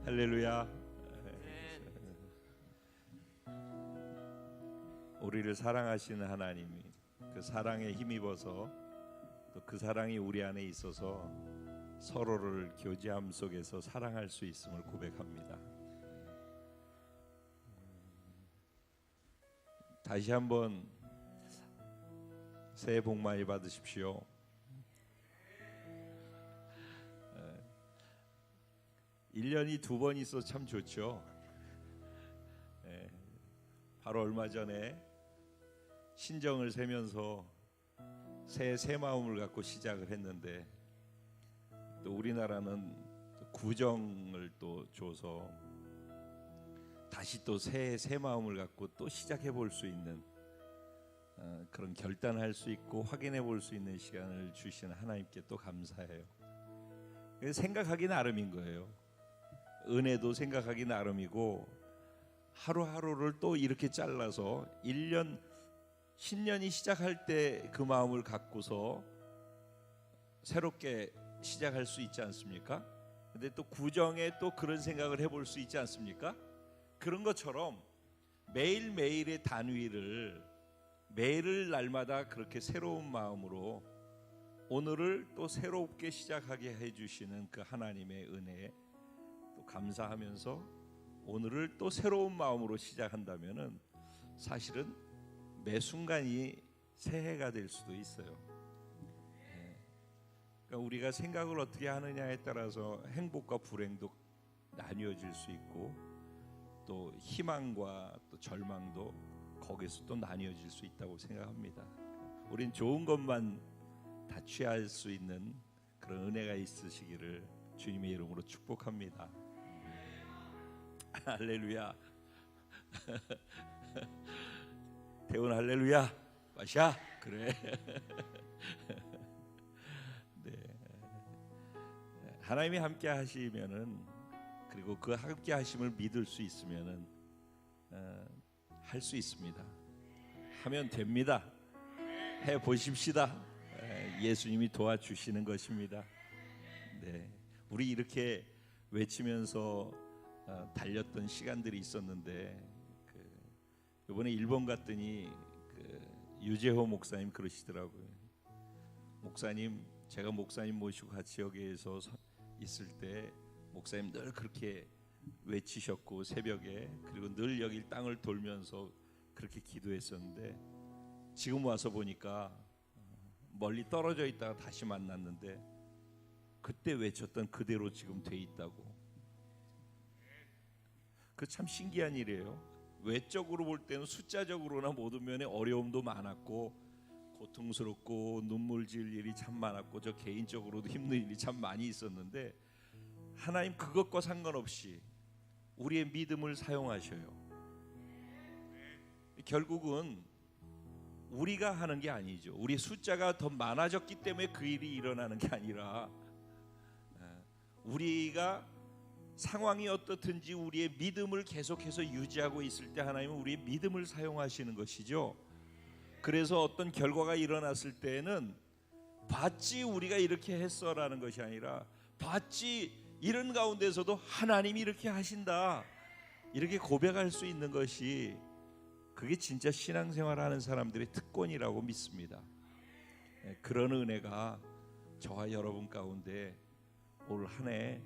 할렐루야. 우리를 사랑하시는 하나님이 그 사랑에 힘입어서 또 그 사랑이 우리 안에 있어서 서로를 교제함 속에서 사랑할 수 있음을 고백합니다. 다시 한번 새해 복 많이 받으십시오. 1년이 2번 있어서 참 좋죠. 바로 얼마 전에 신정을 세면서 새 마음을 갖고 시작을 했는데 또 우리나라는 구정을 또 줘서 다시 또 새 마음을 갖고 또 시작해 볼 수 있는 그런 결단할 수 있고 확인해 볼 수 있는 시간을 주신 하나님께 또 감사해요. 생각하기 나름인 거예요. 은혜도 생각하기 나름이고 하루하루를 또 이렇게 잘라서 1년 신년이 시작할 때 그 마음을 갖고서 새롭게 시작할 수 있지 않습니까? 근데 또 구정에 또 그런 생각을 해볼 수 있지 않습니까? 그런 것처럼 매일매일의 단위를 매일 날마다 그렇게 새로운 마음으로 오늘을 또 새롭게 시작하게 해주시는 그 하나님의 은혜에 또 감사하면서 오늘을 또 새로운 마음으로 시작한다면은 사실은 매 순간이 새해가 될 수도 있어요. 그러니까 우리가 생각을 어떻게 하느냐에 따라서 행복과 불행도 나뉘어질 수 있고 또 희망과 또 절망도 거기서 또 나뉘어질 수 있다고 생각합니다. 우린 좋은 것만 다 취할 수 있는 그런 은혜가 있으시기를 주님의 이름으로 축복합니다. 할렐루야. 태훈 할렐루야. 마샤. 그래. 네. 하나님이 함께 하시면은 그리고 그 함께 하심을 믿을 수 있으면은 할 수 있습니다. 하면 됩니다. 해 보십시다. 예수님이 도와주시는 것입니다. 네. 우리 이렇게 외치면서 달렸던 시간들이 있었는데 이번에 일본 갔더니 유재호 목사님 그러시더라고요. 목사님, 제가 목사님 모시고 같이 여기에서 있을 때 목사님 늘 그렇게 외치셨고 새벽에 그리고 늘 여기 땅을 돌면서 그렇게 기도했었는데 지금 와서 보니까 멀리 떨어져 있다가 다시 만났는데 그때 외쳤던 그대로 지금 돼 있다고. 그 참 신기한 일이에요. 외적으로 볼 때는 숫자적으로나 모든 면에 어려움도 많았고 고통스럽고 눈물 질 일이 참 많았고 저 개인적으로도 힘든 일이 참 많이 있었는데 하나님 그것과 상관없이 우리의 믿음을 사용하셔요. 결국은 우리가 하는 게 아니죠. 우리의 숫자가 더 많아졌기 때문에 그 일이 일어나는 게 아니라 우리가 상황이 어떻든지 우리의 믿음을 계속해서 유지하고 있을 때 하나님은 우리의 믿음을 사용하시는 것이죠. 그래서 어떤 결과가 일어났을 때에는 봤지 우리가 이렇게 했어라는 것이 아니라 봤지 이런 가운데서도 하나님이 이렇게 하신다 이렇게 고백할 수 있는 것이 그게 진짜 신앙생활하는 사람들의 특권이라고 믿습니다. 그런 은혜가 저와 여러분 가운데 올 한 해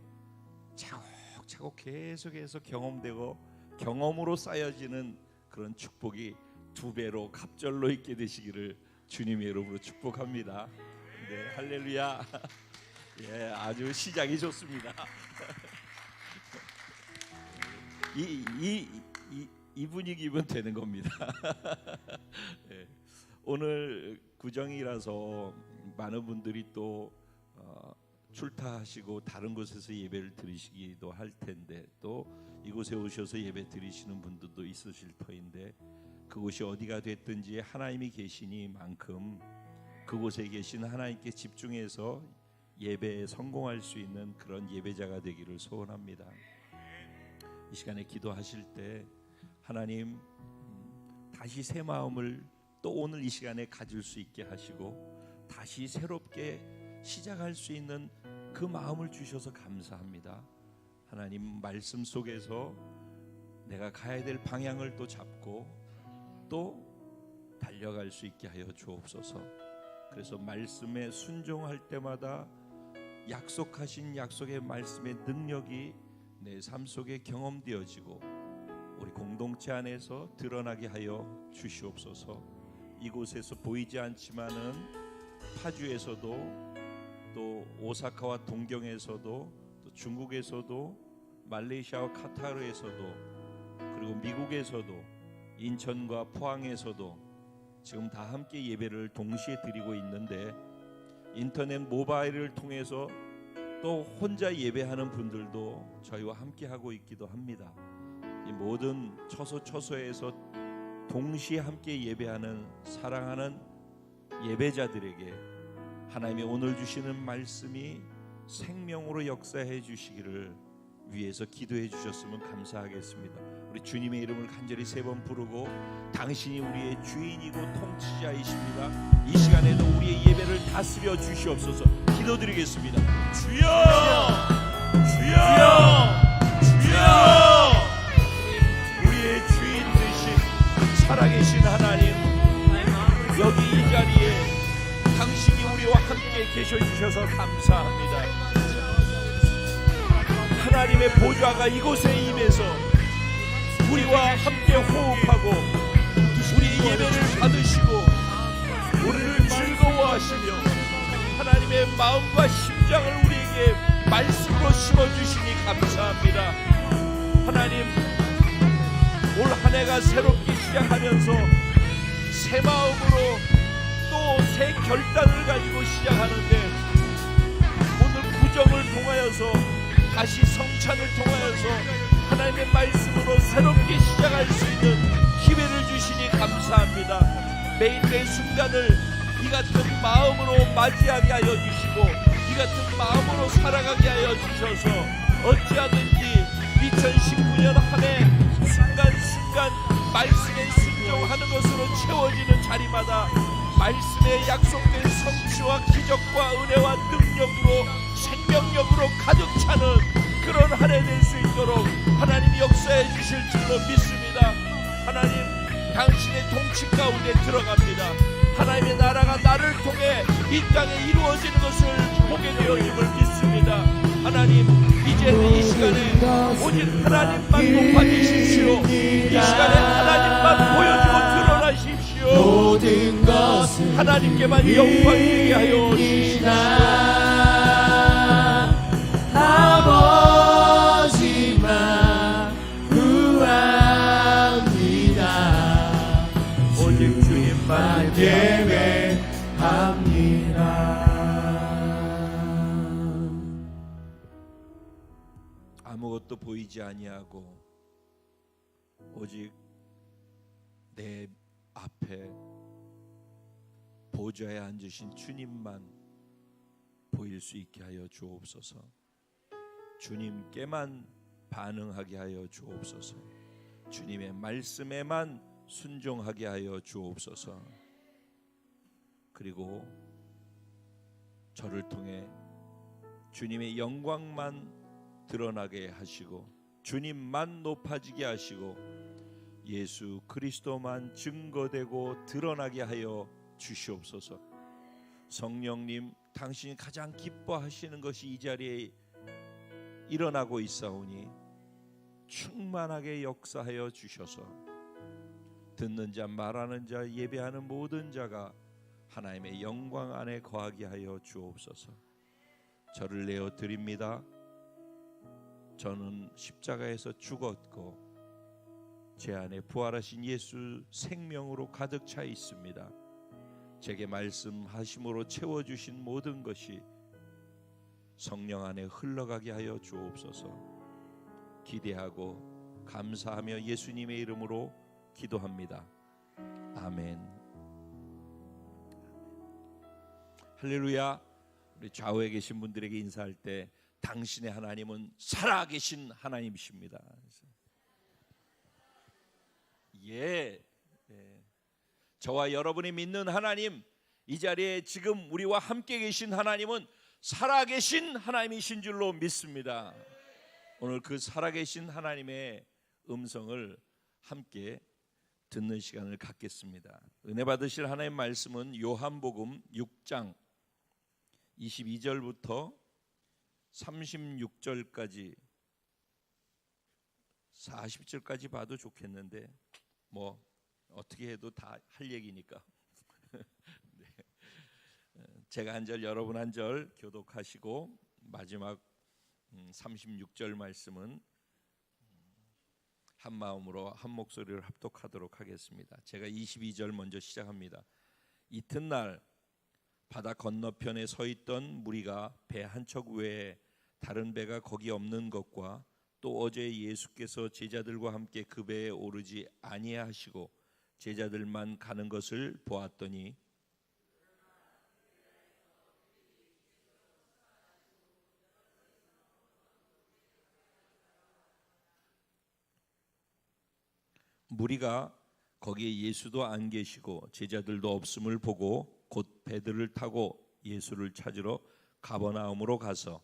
차곡차곡 계속해서 경험되고 경험으로 쌓여지는 그런 축복이 2배로 갑절로 있게 되시기를 주님의 이름으로 축복합니다. 네, 할렐루야. 예, 아주 시작이 좋습니다. 이 분위기면 되는 겁니다. 네, 오늘 구정이라서 많은 분들이 또 출타하시고 다른 곳에서 예배를 드리시기도 할 텐데 또 이곳에 오셔서 예배 드리시는 분들도 있으실 터인데 그곳이 어디가 됐든지 하나님이 계시니만큼 그곳에 계신 하나님께 집중해서 예배에 성공할 수 있는 그런 예배자가 되기를 소원합니다. 이 시간에 기도하실 때 하나님 다시 새 마음을 또 오늘 이 시간에 가질 수 있게 하시고 다시 새롭게 시작할 수 있는 그 마음을 주셔서 감사합니다. 하나님 말씀 속에서 내가 가야 될 방향을 또 잡고 또 달려갈 수 있게 하여 주옵소서. 그래서 말씀에 순종할 때마다 약속하신 약속의 말씀의 능력이 내 삶 속에 경험되어지고 우리 공동체 안에서 드러나게 하여 주시옵소서. 이곳에서 보이지 않지만은 파주에서도 또 오사카와 동경에서도 또 중국에서도 말레이시아와 카타르에서도 그리고 미국에서도 인천과 포항에서도 지금 다 함께 예배를 동시에 드리고 있는데 인터넷 모바일을 통해서 또 혼자 예배하는 분들도 저희와 함께 하고 있기도 합니다. 이 모든 처소처소에서 동시에 함께 예배하는 사랑하는 예배자들에게 하나님의 오늘 주시는 말씀이 생명으로 역사해 주시기를 위해서 기도해 주셨으면 감사하겠습니다. 우리 주님의 이름을 간절히 3번 부르고 당신이 우리의 주인이고 통치자이십니다. 이 시간에도 우리의 예배를 다스려 주시옵소서. 기도드리겠습니다. 주여! 주여! 주여! 우리의 주인 되신 살아계신 하나님, 여기 이 자리에 당신이 우리와 함께 계셔 주셔서 감사합니다. 하나님의 보좌가 이곳에 임해서 우리와 함께 호흡하고 우리 예배를 받으시고 우리를 즐거워하시며 하나님의 마음과 심장을 우리에게 말씀으로 심어주시니 감사합니다. 하나님, 올 한 해가 새롭게 시작하면서 새 마음으로 또 새 결단을 가지고 시작하는데 오늘 구정을 통하여서 다시 성찬을 통하여서 하나님의 말씀으로 새롭게 시작할 수 있는 기회를 주시니 감사합니다. 매일 매 순간을 이 같은 마음으로 맞이하게 하여 주시고 이 같은 마음으로 살아가게 하여 주셔서 어찌하든지 2019년 한 해 순간순간 말씀에 순종하는 것으로 채워지는 자리마다 말씀에 약속된 성취와 기적과 은혜와 능력으로 생명력으로 가득 차는 그런 한 해 될 수 있도록 하나님이 역사해 주실 줄로 믿습니다. 하나님, 당신의 통치 가운데 들어갑니다. 하나님의 나라가 나를 통해 이 땅에 이루어지는 것을 보게 되어짐을 믿습니다. 하나님, 이제는 이 시간에 오직 하나님만 높아지십시오. 이 시간에 하나님만 보여주고 드러나십시오. 모든 것을 하나님께만 영광 되게 하여 주십시오. 아버지만 구합니다. 오직 주님만 예배합니다. 아무것도 보이지 아니하고 오직 내 앞에 보좌에 앉으신 주님만 보일 수 있게 하여 주옵소서. 주님께만 반응하게 하여 주옵소서. 주님의 말씀에만 순종하게 하여 주옵소서. 그리고 저를 통해 주님의 영광만 드러나게 하시고 주님만 높아지게 하시고 예수 그리스도만 증거되고 드러나게 하여 주시옵소서. 성령님, 당신이 가장 기뻐하시는 것이 이 자리에 일어나고 있사오니 충만하게 역사하여 주셔서 듣는 자, 말하는 자, 예배하는 모든 자가 하나님의 영광 안에 거하게 하여 주옵소서. 저를 내어 드립니다. 저는 십자가에서 죽었고 제 안에 부활하신 예수 생명으로 가득 차 있습니다. 제게 말씀하심으로 채워주신 모든 것이 성령 안에 흘러가게 하여 주옵소서. 기대하고 감사하며 예수님의 이름으로 기도합니다. 아멘. 할렐루야. 우리 좌우에 계신 분들에게 인사할 때 당신의 하나님은 살아계신 하나님이십니다. 예. 저와 여러분이 믿는 하나님, 이 자리에 지금 우리와 함께 계신 하나님은 살아계신 하나님이신 줄로 믿습니다. 오늘 그 살아계신 하나님의 음성을 함께 듣는 시간을 갖겠습니다. 은혜 받으실 하나님의 말씀은 요한복음 6장 22절부터 36절까지 40절까지 봐도 좋겠는데 뭐 어떻게 해도 다 할 얘기니까 네. 제가 한 절 여러분 한 절 교독하시고 마지막 36절 말씀은 한 마음으로 한 목소리를 합독하도록 하겠습니다. 제가 22절 먼저 시작합니다. 이튿날 바다 건너편에 서 있던 무리가 배 한 척 외에 다른 배가 거기 없는 것과 또 어제 예수께서 제자들과 함께 그 배에 오르지 아니하시고 제자들만 가는 것을 보았더니 무리가 거기에 예수도 안 계시고 제자들도 없음을 보고 곧 배들을 타고 예수를 찾으러 가버나움으로 가서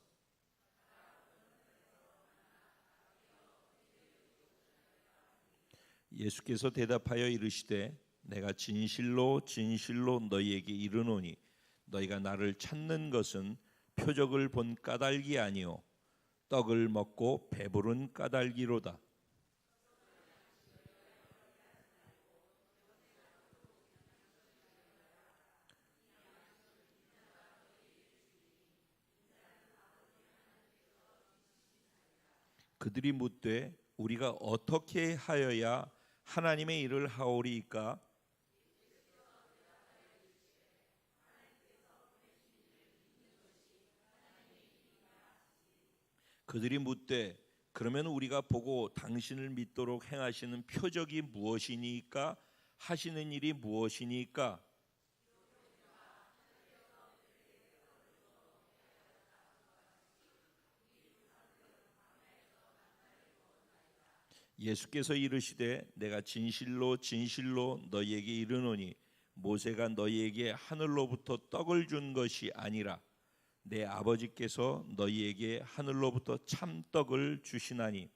예수께서 대답하여 이르시되 내가 진실로 진실로 너희에게 이르노니 너희가 나를 찾는 것은 표적을 본 까닭이 아니요 떡을 먹고 배부른 까닭이로다. 그들이 묻되 우리가 어떻게 하여야 하나님의 일을 하오리이까? 그들이 묻되 그러면 우리가 보고 당신을 믿도록 행하시는 표적이 무엇이니까? 하시는 일이 무엇이니까? 예수께서 이르시되 내가 진실로 진실로 너희에게 이르노니 모세가 너희에게 하늘로부터 떡을 준 것이 아니라 내 아버지께서 너희에게 하늘로부터 참떡을 주시나니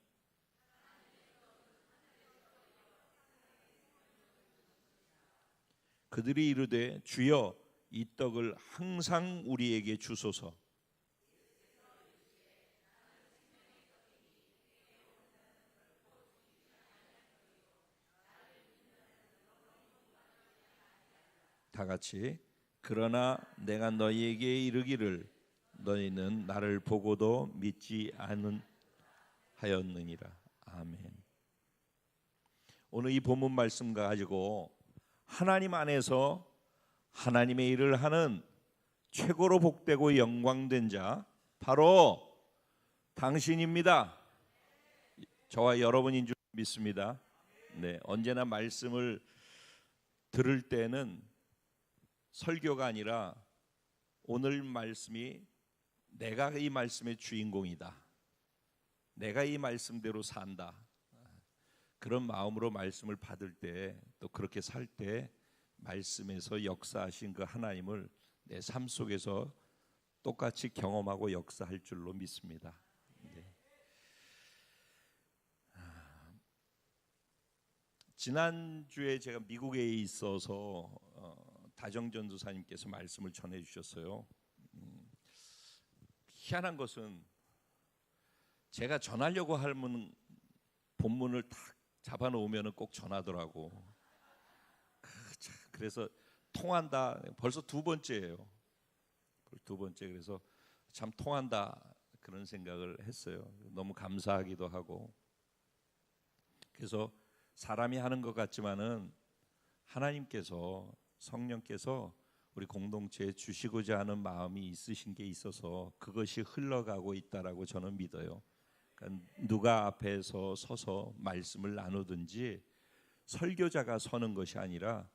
그들이 이르되 주여 이 떡을 항상 우리에게 주소서. 다 같이 그러나 내가 너희에게 이르기를 너희는 나를 보고도 믿지 않은 하였느니라. 아멘. 오늘 이 본문 말씀 가지고 하나님 안에서 하나님의 일을 하는 최고로 복되고 영광된 자 바로 당신입니다. 저와 여러분인 줄 믿습니다. 네, 언제나 말씀을 들을 때는 설교가 아니라 오늘 말씀이 내가 이 말씀의 주인공이다. 내가 이 말씀대로 산다. 그런 마음으로 말씀을 받을 때 또 그렇게 살 때 말씀에서 역사하신 그 하나님을 내 삶 속에서 똑같이 경험하고 역사할 줄로 믿습니다. 네. 지난주에 제가 미국에 있어서 다정전도사님께서 말씀을 전해 주셨어요. 희한한 것은 제가 전하려고 하는 본문을 딱 잡아놓으면 꼭 전하더라고. 그래서 통한다. 벌써 두 번째예요. 두 번째. 그래서 참 통한다 그런 생각을 했어요. 너무 감사하기도 하고. 그래서 사람이 하는 것 같지만은 하나님께서 성령께서 우리 공동체에 주시고자 하는 마음이 있으신 게 있어서 그것이 흘러가고 있다라고 저는 믿어요. 그러니까 누가 앞에서 서서 말씀을 나누든지 설교자가 서는 것이 아니라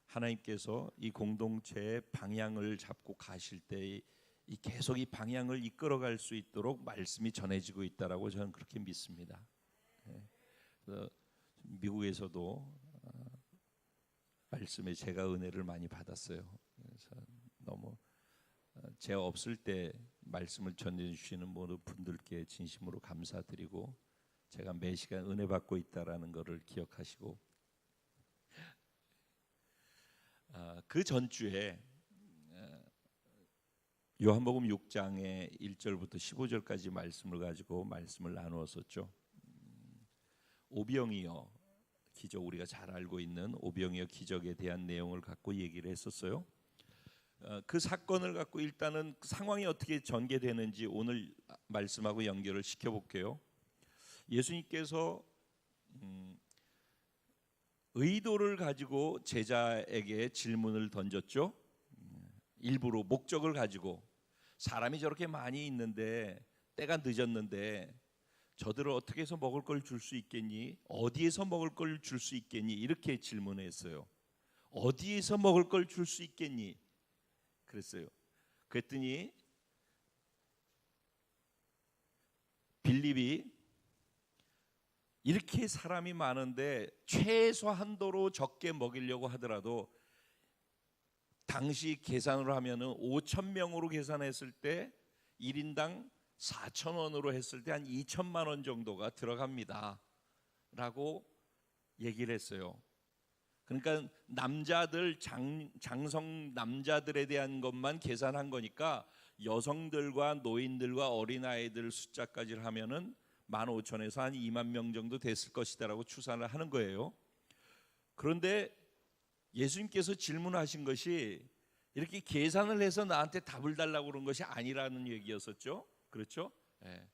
하나님께서 이 공동체의 방향을 잡고 가실 때 이 계속 이 방향을 이끌어갈 수 있도록 말씀이 전해지고 있다라고 저는 그렇게 믿습니다. 그래서 미국에서도 말씀에 제가 은혜를 많이 받았어요. 그래서 너무 제가 없을 때 말씀을 전해주시는 모든 분들께 진심으로 감사드리고 제가 매 시간 은혜 받고 있다라는 것을 기억하시고 그 전주에 요한복음 6장의 1절부터 15절까지 말씀을 가지고 말씀을 나누었었죠. 오병이어 기적, 우리가 잘 알고 있는 오병이어 기적에 대한 내용을 갖고 얘기를 했었어요. 그 사건을 갖고 일단은 상황이 어떻게 전개되는지 오늘 말씀하고 연결을 시켜볼게요. 예수님께서 의도를 가지고 제자에게 질문을 던졌죠. 일부러 목적을 가지고, 사람이 저렇게 많이 있는데 때가 늦었는데 저들을 어떻게 해서 먹을 걸 줄 수 있겠니? 어디에서 먹을 걸 줄 수 있겠니? 이렇게 질문했어요. 어디에서 먹을 걸 줄 수 있겠니? 그랬어요. 그랬더니 빌립이 이렇게 사람이 많은데 최소한도로 적게 먹이려고 하더라도 당시 계산으로 하면은 5,000명으로 계산했을 때 1인당 4,000원으로 했을 때 한 2천만 원 정도가 들어갑니다 라고 얘기를 했어요. 그러니까 남자들 장성 남자들에 대한 것만 계산한 거니까 여성들과 노인들과 어린아이들 숫자까지 하면은 15,000에서 한 2만 명 정도 됐을 것이다라고 추산을 하는 거예요. 그런데 예수님께서 질문하신 것이 이렇게 계산을 해서 나한테 답을 달라고 그런 것이 아니라는 얘기였었죠. 그렇죠? 네.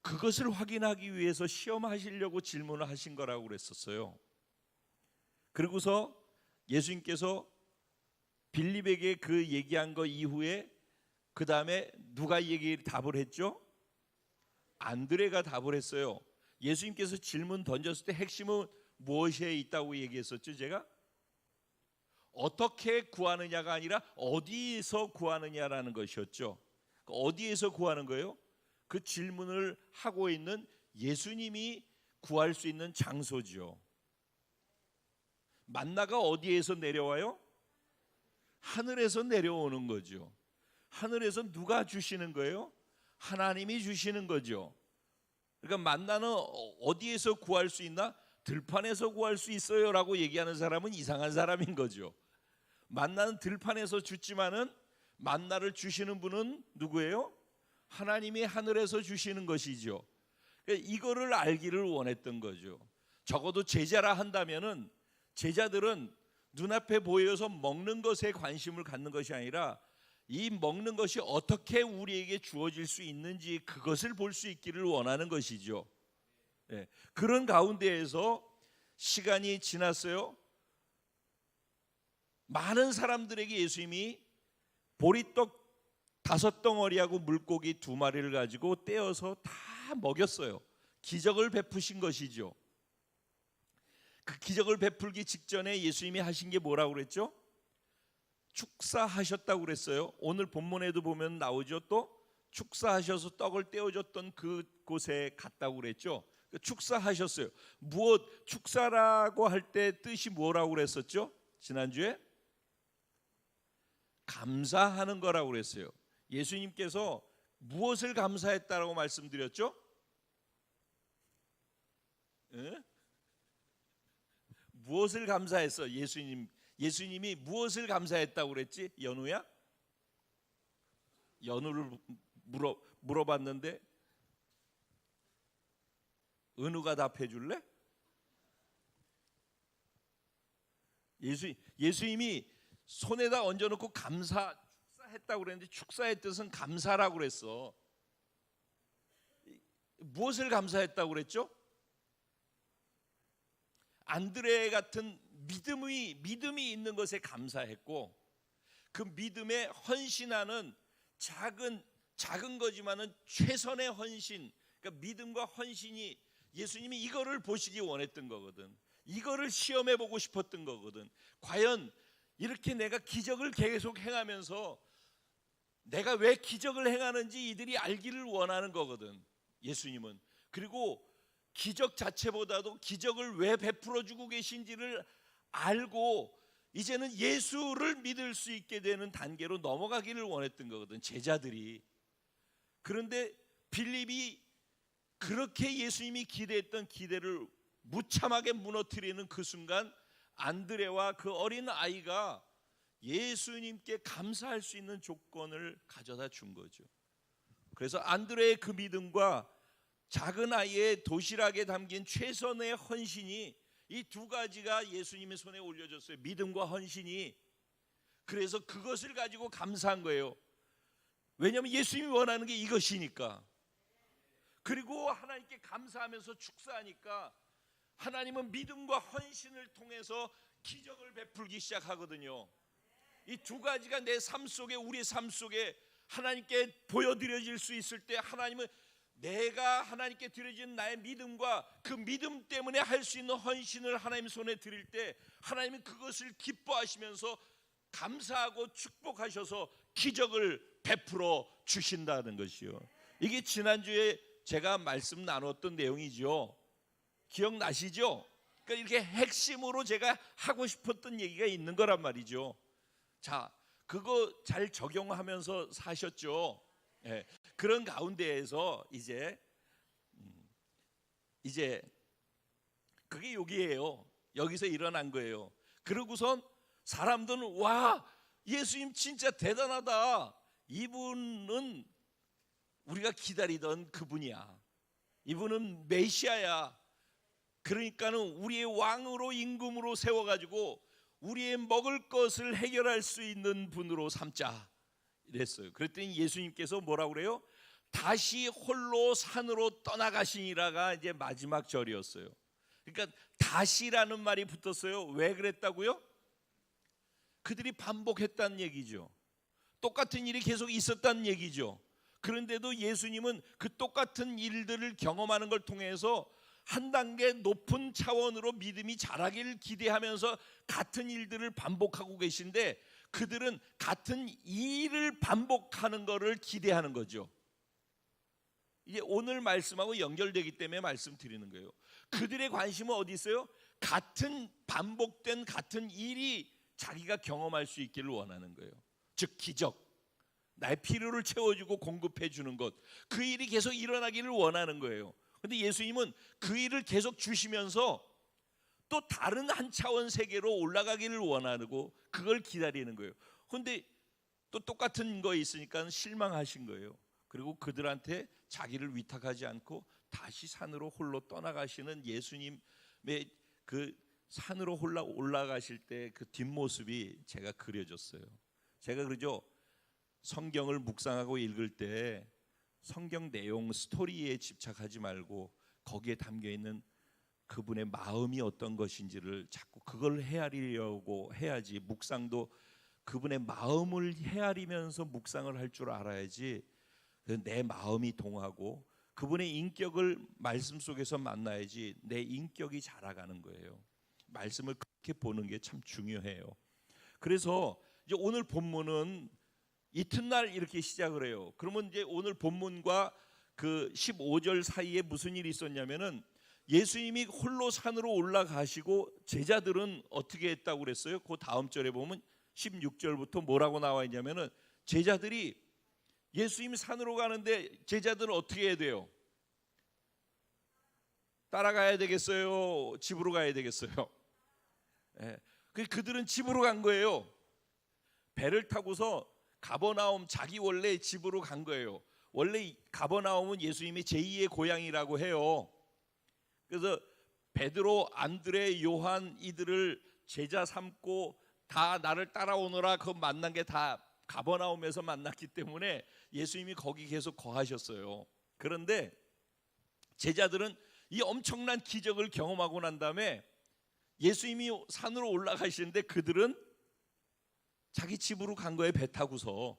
그것을 확인하기 위해서 시험하시려고 질문을 하신 거라고 그랬었어요. 그리고서 예수님께서 빌립에게 그 얘기한 거 이후에 그 다음에 누가 답을 했죠? 안드레가 답을 했어요. 예수님께서 질문 던졌을 때 핵심은 무엇에 있다고 얘기했었죠? 제가 어떻게 구하느냐가 아니라 어디에서 구하느냐라는 것이었죠. 어디에서 구하는 거예요? 그 질문을 하고 있는 예수님이 구할 수 있는 장소죠. 만나가 어디에서 내려와요? 하늘에서 내려오는 거죠. 하늘에서 누가 주시는 거예요? 하나님이 주시는 거죠. 그러니까 만나는 어디에서 구할 수 있나? 들판에서 구할 수 있어요 라고 얘기하는 사람은 이상한 사람인 거죠. 만나는 들판에서 주지만은 만나를 주시는 분은 누구예요? 하나님이 하늘에서 주시는 것이죠. 그러니까 이거를 알기를 원했던 거죠. 적어도 제자라 한다면은 제자들은 눈앞에 보여서 먹는 것에 관심을 갖는 것이 아니라 이 먹는 것이 어떻게 우리에게 주어질 수 있는지 그것을 볼 수 있기를 원하는 것이죠. 네. 그런 가운데에서 시간이 지났어요. 많은 사람들에게 예수님이 보리떡 5덩어리하고 물고기 2마리를 가지고 떼어서 다 먹였어요. 기적을 베푸신 것이죠. 그 기적을 베풀기 직전에 예수님이 하신 게 뭐라고 그랬죠? 축사하셨다고 그랬어요. 오늘 본문에도 보면 나오죠. 또 축사하셔서 떡을 떼어줬던 그곳에 갔다고 그랬죠. 축사하셨어요. 무엇 축사라고 할 때 뜻이 뭐라고 그랬었죠? 지난주에 감사하는 거라고 그랬어요. 예수님께서 무엇을 감사했다라고 말씀드렸죠? 에? 무엇을 감사했어? 예수님이 무엇을 감사했다고 그랬지? 연우야? 연우를 물어봤는데 은우가 답해 줄래? 예수님이 손에다 얹어놓고 축사했다고 그랬는데 축사의 뜻은 감사라고 그랬어. 무엇을 감사했다고 그랬죠? 안드레 같은 믿음이 있는 것에 감사했고 그 믿음에 헌신하는 작은 거지만은 최선의 헌신, 그러니까 믿음과 헌신이 예수님이 이거를 보시기 원했던 거거든. 이거를 시험해 보고 싶었던 거거든. 과연 이렇게 내가 기적을 계속 행하면서 내가 왜 기적을 행하는지 이들이 알기를 원하는 거거든. 예수님은. 그리고 기적 자체보다도 기적을 왜 베풀어 주고 계신지를 알고 이제는 예수를 믿을 수 있게 되는 단계로 넘어가기를 원했던 거거든, 제자들이. 그런데 빌립이 그렇게 예수님이 기대했던 기대를 무참하게 무너뜨리는 그 순간 안드레와 그 어린 아이가 예수님께 감사할 수 있는 조건을 가져다 준 거죠. 그래서 안드레의 그 믿음과 작은 아이의 도시락에 담긴 최선의 헌신이, 이 두 가지가 예수님의 손에 올려졌어요. 믿음과 헌신이. 그래서 그것을 가지고 감사한 거예요. 왜냐하면 예수님이 원하는 게 이것이니까. 그리고 하나님께 감사하면서 축사하니까 하나님은 믿음과 헌신을 통해서 기적을 베풀기 시작하거든요. 이 두 가지가 내 삶 속에, 우리의 삶 속에 하나님께 보여드려질 수 있을 때, 하나님은 내가 하나님께 드려진 나의 믿음과 그 믿음 때문에 할 수 있는 헌신을 하나님 손에 드릴 때, 하나님은 그것을 기뻐하시면서 감사하고 축복하셔서 기적을 베풀어 주신다는 것이요. 이게 지난주에 제가 말씀 나눴던 내용이죠. 기억나시죠? 그러니까 이렇게 핵심으로 제가 하고 싶었던 얘기가 있는 거란 말이죠. 자, 그거 잘 적용하면서 사셨죠? 예, 그런 가운데에서 이제 그게 여기예요. 여기서 일어난 거예요. 그러고선 사람들은 와, 예수님 진짜 대단하다. 이분은 우리가 기다리던 그분이야. 이분은 메시아야. 그러니까는 우리의 왕으로, 임금으로 세워가지고 우리의 먹을 것을 해결할 수 있는 분으로 삼자 이랬어요. 그랬더니 예수님께서 뭐라고 그래요? 다시 홀로 산으로 떠나가시니라가 이제 마지막 절이었어요. 그러니까 다시라는 말이 붙었어요. 왜 그랬다고요? 그들이 반복했다는 얘기죠. 똑같은 일이 계속 있었다는 얘기죠. 그런데도 예수님은 그 똑같은 일들을 경험하는 걸 통해서 한 단계 높은 차원으로 믿음이 자라기를 기대하면서 같은 일들을 반복하고 계신데, 그들은 같은 일을 반복하는 것을 기대하는 거죠. 이게 오늘 말씀하고 연결되기 때문에 말씀드리는 거예요. 그들의 관심은 어디 있어요? 같은 반복된 같은 일이 자기가 경험할 수 있기를 원하는 거예요. 즉 기적, 나의 필요를 채워주고 공급해 주는 것, 그 일이 계속 일어나기를 원하는 거예요. 근데 예수님은 그 일을 계속 주시면서 또 다른 한 차원 세계로 올라가기를 원하고 그걸 기다리는 거예요. 근데 또 똑같은 거 있으니까 실망하신 거예요. 그리고 그들한테 자기를 위탁하지 않고 다시 산으로 홀로 떠나가시는 예수님의 그 산으로 올라가실 때 그 뒷모습이 제가 그려졌어요. 제가 그러죠. 성경을 묵상하고 읽을 때 성경 내용 스토리에 집착하지 말고 거기에 담겨있는 그분의 마음이 어떤 것인지를 자꾸 그걸 헤아리려고 해야지. 묵상도 그분의 마음을 헤아리면서 묵상을 할 줄 알아야지. 내 마음이 동하고 그분의 인격을 말씀 속에서 만나야지 내 인격이 자라가는 거예요. 말씀을 그렇게 보는 게 참 중요해요. 그래서 이제 오늘 본문은 이튿날 이렇게 시작을 해요. 그러면 이제 오늘 본문과 그 15절 사이에 무슨 일이 있었냐면은 예수님이 홀로 산으로 올라가시고 제자들은 어떻게 했다고 그랬어요? 그 다음 절에 보면 16절부터 뭐라고 나와 있냐면은 제자들이 예수님이 산으로 가는데 제자들은 어떻게 해야 돼요? 따라가야 되겠어요? 집으로 가야 되겠어요? 예. 그들은 집으로 간 거예요. 배를 타고서 가버나움, 자기 원래 집으로 간 거예요. 원래 가버나움은 예수님의 제2의 고향이라고 해요. 그래서 베드로, 안드레, 요한 이들을 제자 삼고 다 나를 따라오너라 그 만난 게 다 가버나움에서 만났기 때문에 예수님이 거기 계속 거하셨어요. 그런데 제자들은 이 엄청난 기적을 경험하고 난 다음에 예수님이 산으로 올라가시는데 그들은 자기 집으로 간 거예요. 배 타고서.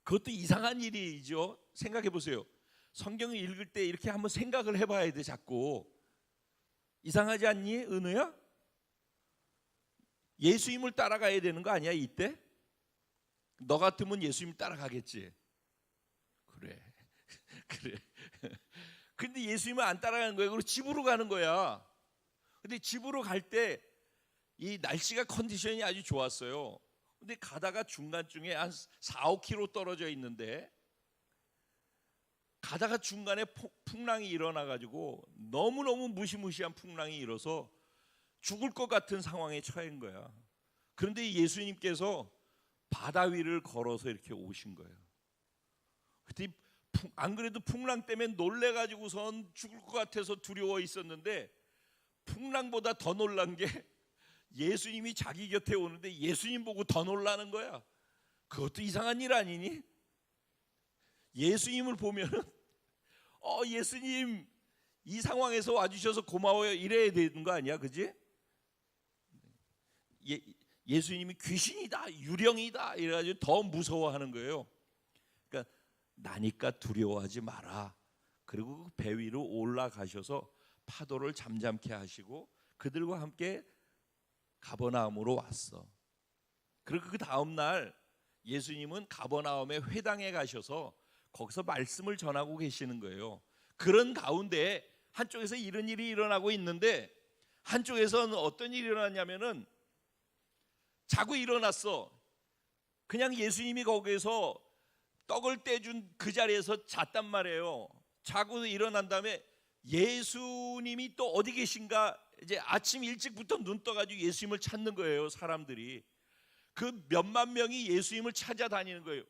그것도 이상한 일이죠. 생각해 보세요. 성경을 읽을 때 이렇게 한번 생각을 해봐야 돼. 자꾸 이상하지 않니, 은우야? 예수님을 따라가야 되는 거 아니야 이때? 너 같으면 예수님 따라가겠지. 그래. 근데 예수님은 안 따라가는 거예요. 그리고 집으로 가는 거야. 근데 집으로 갈 때 이 날씨가 컨디션이 아주 좋았어요. 근데 가다가 중간중에 한 4-5km 떨어져 있는데 가다가 중간에 풍랑이 일어나 가지고 너무너무 무시무시한 풍랑이 일어서 죽을 것 같은 상황에 처한 거야. 그런데 예수님께서 바다 위를 걸어서 이렇게 오신 거예요. 그때 안 그래도 풍랑 때문에 놀래 가지고선 죽을 것 같아서 두려워 있었는데 풍랑보다 더 놀란 게 예수님이 자기 곁에 오는데 예수님 보고 더 놀라는 거야. 그것도 이상한 일 아니니? 예수님을 보면은 예수님 이 상황에서 와주셔서 고마워요 이래야 되는 거 아니야, 그지? 예수님이 귀신이다, 유령이다 이래가지고 더 무서워하는 거예요. 그러니까 나니까 두려워하지 마라. 그리고 그 배 위로 올라가셔서 파도를 잠잠케 하시고 그들과 함께 가버나움으로 왔어. 그리고 그 다음 날 예수님은 가버나움의 회당에 가셔서 거기서 말씀을 전하고 계시는 거예요. 그런 가운데 한쪽에서 이런 일이 일어나고 있는데 한쪽에서는 어떤 일이 일어났냐면은 자고 일어났어. 그냥 예수님이 거기에서 떡을 떼준 그 자리에서 잤단 말이에요. 자고 일어난 다음에 예수님이 또 어디 계신가, 이제 아침 일찍부터 눈 떠가지고 예수님을 찾는 거예요. 사람들이 그 몇만 명이 예수님을 찾아다니는 거예요.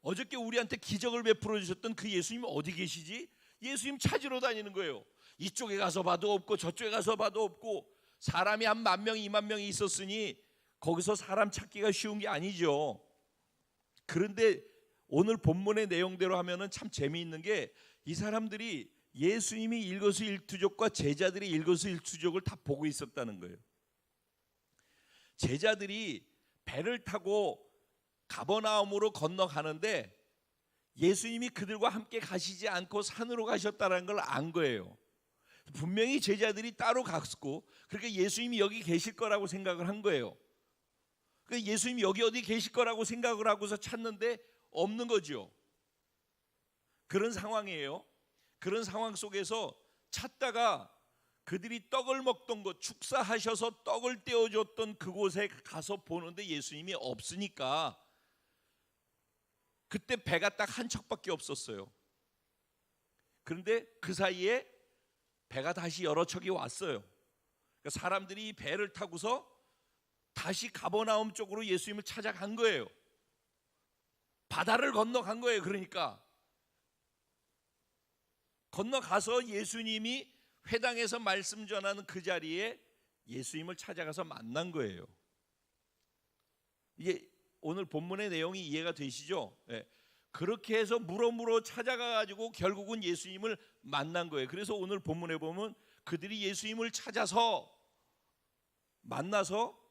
어저께 우리한테 기적을 베풀어 주셨던 그 예수님 어디 계시지? 예수님 찾으러 다니는 거예요. 이쪽에 가서 봐도 없고 저쪽에 가서 봐도 없고 사람이 한 10,000명, 20,000명이 있었으니 거기서 사람 찾기가 쉬운 게 아니죠. 그런데 오늘 본문의 내용대로 하면은 참 재미있는 게 이 사람들이 예수님이 일거수일투족과 제자들이 일거수일투족을 다 보고 있었다는 거예요. 제자들이 배를 타고 가버나움으로 건너가는데 예수님이 그들과 함께 가시지 않고 산으로 가셨다는 걸 안 거예요. 분명히 제자들이 따로 갔고 그러니까 예수님이 여기 계실 거라고 생각을 한 거예요. 그러니까 예수님이 여기 어디 계실 거라고 생각을 하고서 찾는데 없는 거죠. 그런 상황이에요. 그런 상황 속에서 찾다가 그들이 떡을 먹던 곳, 축사하셔서 떡을 떼어줬던 그곳에 가서 보는데 예수님이 없으니까 그때 배가 딱 한 척밖에 없었어요. 그런데 그 사이에 배가 다시 여러 척이 왔어요. 그러니까 사람들이 배를 타고서 다시 가버나움 쪽으로 예수님을 찾아간 거예요. 바다를 건너간 거예요. 그러니까 건너가서 예수님이 회당에서 말씀 전하는 그 자리에 예수님을 찾아가서 만난 거예요. 이게 오늘 본문의 내용이 이해가 되시죠? 네. 그렇게 해서 물어물어 찾아가가지고 결국은 예수님을 만난 거예요. 그래서 오늘 본문에 보면 그들이 예수님을 찾아서 만나서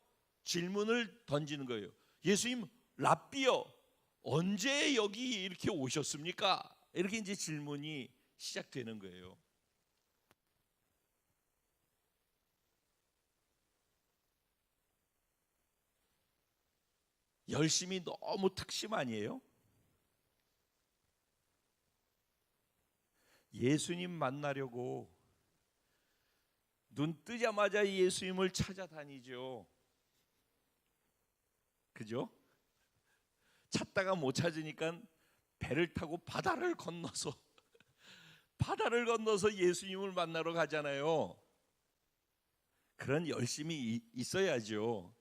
질문을 던지는 거예요. 예수님, 랍비여, 언제 여기 이렇게 오셨습니까? 이렇게 이제 질문이 시작되는 거예요. 열심이 너무 특심 아니에요? 예수님 만나려고 눈 뜨자마자 예수님을 찾아다니죠. 그죠? 찾다가 못 찾으니까 배를 타고 바다를 건너서 예수님을 만나러 가잖아요. 그런 열심이 있어야죠.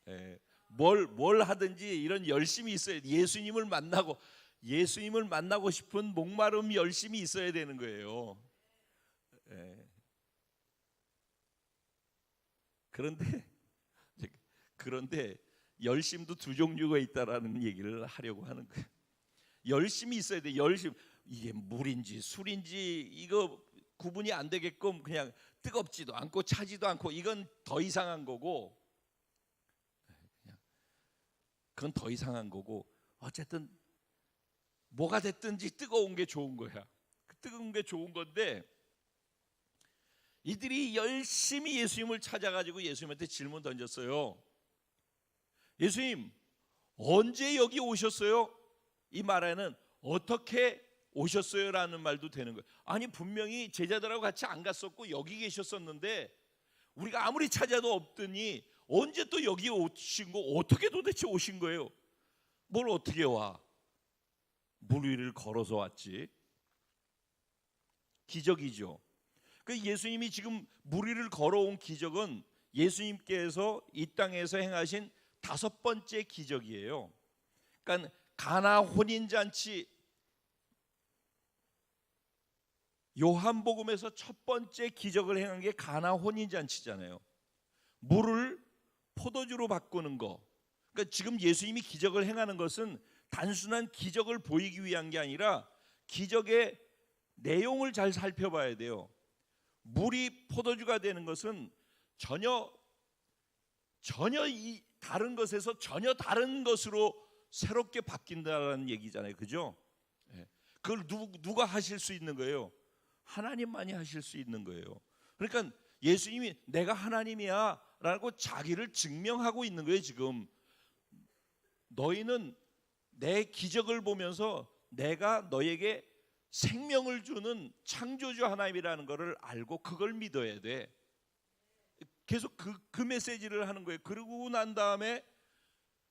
예. 뭘 하든지 이런 열심이 있어야 돼. 예수님을 만나고 싶은 목마름 열심이 있어야 되는 거예요. 예. 그런데 열심도 두 종류가 있다라는 얘기를 하려고 하는 거예요. 열심이 있어야 돼. 열심. 이게 물인지 술인지 이거 구분이 안 되게끔 그냥 뜨겁지도 않고 차지도 않고 이건 더 이상한 거고, 그건 더 이상한 거고, 어쨌든 뭐가 됐든지 뜨거운 게 좋은 거야. 그 뜨거운 게 좋은 건데 이들이 열심히 예수님을 찾아가지고 예수님한테 질문 던졌어요. 예수님, 언제 여기 오셨어요? 이 말에는 어떻게 오셨어요? 라는 말도 되는 거예요. 아니 분명히 제자들하고 같이 안 갔었고 여기 계셨었는데 우리가 아무리 찾아도 없더니 언제 또 여기 오신 거, 어떻게 도대체 오신 거예요? 뭘 어떻게 와? 물 위를 걸어서 왔지. 기적이죠. 그 예수님이 지금 물 위를 걸어온 기적은 예수님께서 이 땅에서 행하신 5번째 기적이에요. 그러니까 가나 혼인잔치, 요한복음에서 첫 번째 기적을 행한 게 가나 혼인잔치잖아요. 물을 포도주로 바꾸는 거. 그러니까 지금 예수님이 기적을 행하는 것은 단순한 기적을 보이기 위한 게 아니라 기적의 내용을 잘 살펴봐야 돼요. 물이 포도주가 되는 것은 전혀 이 다른 것에서 전혀 다른 것으로 새롭게 바뀐다는 얘기잖아요. 그죠? 그걸 누가 하실 수 있는 거예요? 하나님만이 하실 수 있는 거예요. 그러니까 예수님이 내가 하나님이야 라고 자기를 증명하고 있는 거예요. 지금 너희는 내 기적을 보면서 내가 너에게 생명을 주는 창조주 하나님이라는 것을 알고 그걸 믿어야 돼. 계속 그 메시지를 하는 거예요. 그러고 난 다음에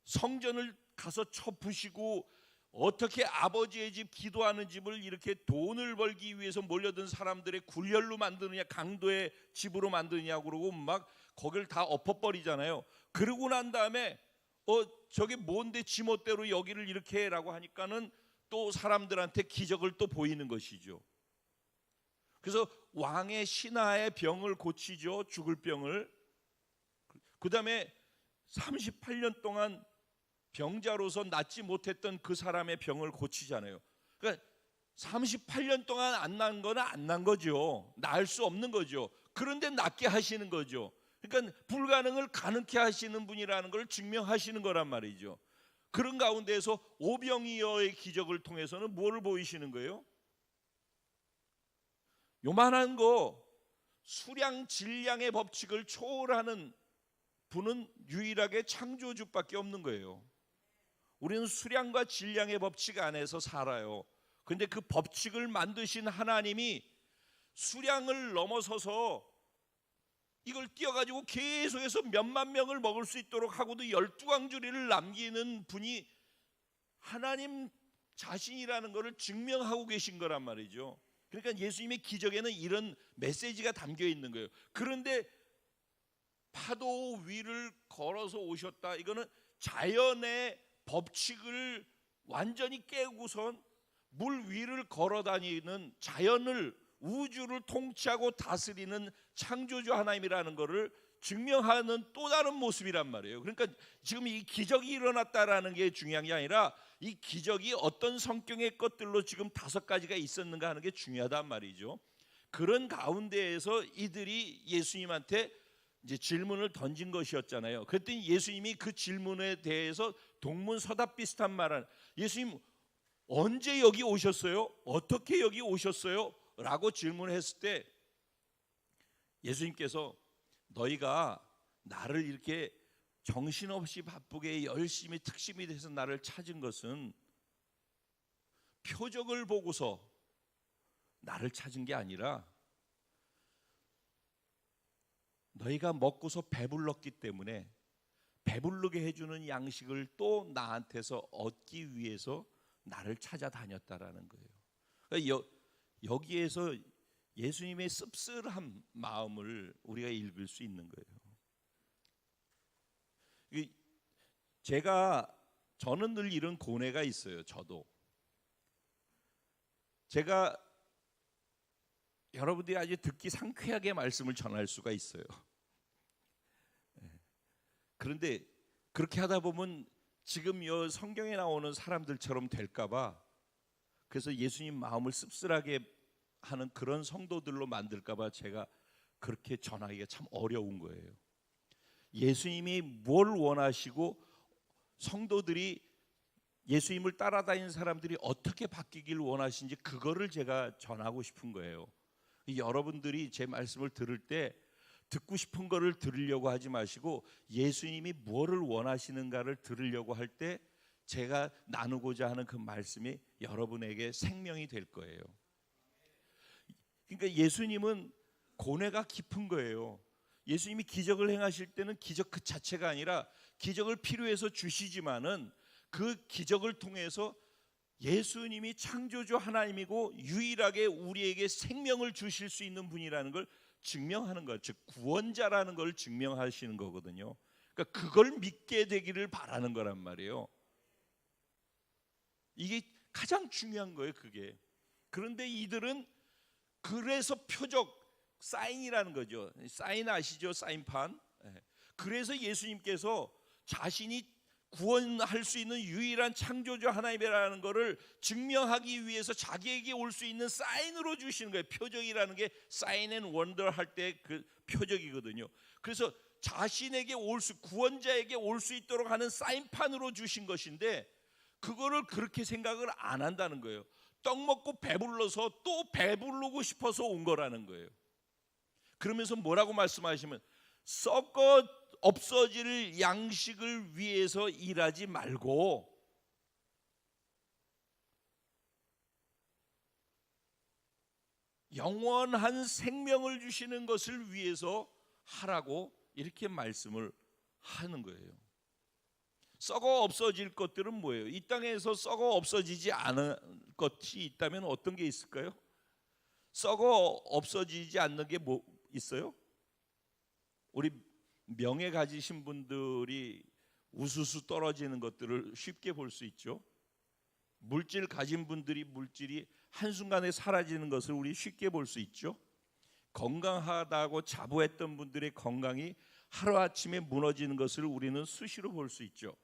성전을 가서 쳐부시고 어떻게 아버지의 집, 기도하는 집을 이렇게 돈을 벌기 위해서 몰려든 사람들의 굴열로 만드느냐, 강도의 집으로 만드느냐 그러고 막 거기를 다 엎어버리잖아요. 그러고 난 다음에 저게 뭔데 지멋대로 여기를 이렇게 해라고 하니까는 또 사람들한테 기적을 또 보이는 것이죠. 그래서 왕의 신하의 병을 고치죠. 죽을 병을. 그 다음에 38년 동안 병자로서 낫지 못했던 그 사람의 병을 고치잖아요. 그러니까 38년 동안 안 난 거는 안 난 거죠. 나을 수 없는 거죠. 그런데 낫게 하시는 거죠. 그러니까 불가능을 가능케 하시는 분이라는 걸 증명하시는 거란 말이죠. 그런 가운데에서 오병이어의 기적을 통해서는 뭐를 보이시는 거예요? 요만한 거 수량 질량의 법칙을 초월하는 분은 유일하게 창조주밖에 없는 거예요. 우리는 수량과 질량의 법칙 안에서 살아요. 그런데 그 법칙을 만드신 하나님이 수량을 넘어서서 이걸 띄어가지고 계속해서 몇만 명을 먹을 수 있도록 하고도 12광주리를 남기는 분이 하나님 자신이라는 것을 증명하고 계신 거란 말이죠. 그러니까 예수님의 기적에는 이런 메시지가 담겨 있는 거예요. 그런데 파도 위를 걸어서 오셨다. 이거는 자연의 법칙을 완전히 깨고선 물 위를 걸어 다니는, 자연을, 우주를 통치하고 다스리는 창조주 하나님이라는 것을 증명하는 또 다른 모습이란 말이에요. 그러니까 지금 이 기적이 일어났다라는 게 중요한 게 아니라 이 기적이 어떤 성격의 것들로 지금 5가지가 있었는가 하는 게 중요하단 말이죠. 그런 가운데에서 이들이 예수님한테 이제 질문을 던진 것이었잖아요. 그랬더니 예수님이 그 질문에 대해서 동문서답 비슷한 말을, 예수님 언제 여기 오셨어요? 어떻게 여기 오셨어요? 라고 질문했을 때 예수님께서 너희가 나를 이렇게 정신없이 바쁘게 열심히 특심이 돼서 나를 찾은 것은 표적을 보고서 나를 찾은 게 아니라 너희가 먹고서 배불렀기 때문에 배부르게 해주는 양식을 또 나한테서 얻기 위해서 나를 찾아다녔다라는 거예요. 그러니까 여기에서 예수님의 씁쓸한 마음을 우리가 읽을 수 있는 거예요. 저는 늘 이런 고뇌가 있어요. 저도 제가 여러분들이 아주 듣기 상쾌하게 말씀을 전할 수가 있어요. 그런데 그렇게 하다 보면 지금 이 성경에 나오는 사람들처럼 될까봐, 그래서 예수님 마음을 씁쓸하게 하는 그런 성도들로 만들까봐 제가 그렇게 전하기가 참 어려운 거예요. 예수님이 뭘 원하시고 성도들이 예수님을 따라다니는 사람들이 어떻게 바뀌길 원하시는지 그거를 제가 전하고 싶은 거예요. 여러분들이 제 말씀을 들을 때 듣고 싶은 거를 들으려고 하지 마시고 예수님이 뭐를 원하시는가를 들으려고 할 때 제가 나누고자 하는 그 말씀이 여러분에게 생명이 될 거예요. 그러니까 예수님은 고뇌가 깊은 거예요. 예수님이 기적을 행하실 때는 기적 그 자체가 아니라 기적을 필요해서 주시지만은 그 기적을 통해서 예수님이 창조주 하나님이고 유일하게 우리에게 생명을 주실 수 있는 분이라는 걸 증명하는 것, 즉 구원자라는 걸 증명하시는 거거든요. 그러니까 그걸 믿게 되기를 바라는 거란 말이에요. 이게 가장 중요한 거예요, 그게. 그런데 이들은 그래서 표적, 사인이라는 거죠. 사인 아시죠? 사인판. 그래서 예수님께서 자신이 구원할 수 있는 유일한 창조주 하나님이라는 것을 증명하기 위해서 자기에게 올 수 있는 사인으로 주시는 거예요. 표적이라는 게 사인 앤 원더 할 때 그 표적이거든요. 그래서 자신에게 구원자에게 올 수 있도록 하는 사인판으로 주신 것인데 그거를 그렇게 생각을 안 한다는 거예요. 떡 먹고 배불러서 또 배부르고 싶어서 온 거라는 거예요. 그러면서 뭐라고 말씀하시면 썩어 없어질 양식을 위해서 일하지 말고 영원한 생명을 주시는 것을 위해서 하라고 이렇게 말씀을 하는 거예요. 썩어 없어질 것들은 뭐예요? 이 땅에서 썩어 없어지지 않은 것이 있다면 어떤 게 있을까요? 썩어 없어지지 않는 게 뭐 있어요? 우리 명예 가지신 분들이 우수수 떨어지는 것들을 쉽게 볼 수 있죠. 물질 가진 분들이 물질이 한순간에 사라지는 것을 우리 쉽게 볼 수 있죠. 건강하다고 자부했던 분들의 건강이 하루아침에 무너지는 것을 우리는 수시로 볼 수 있죠.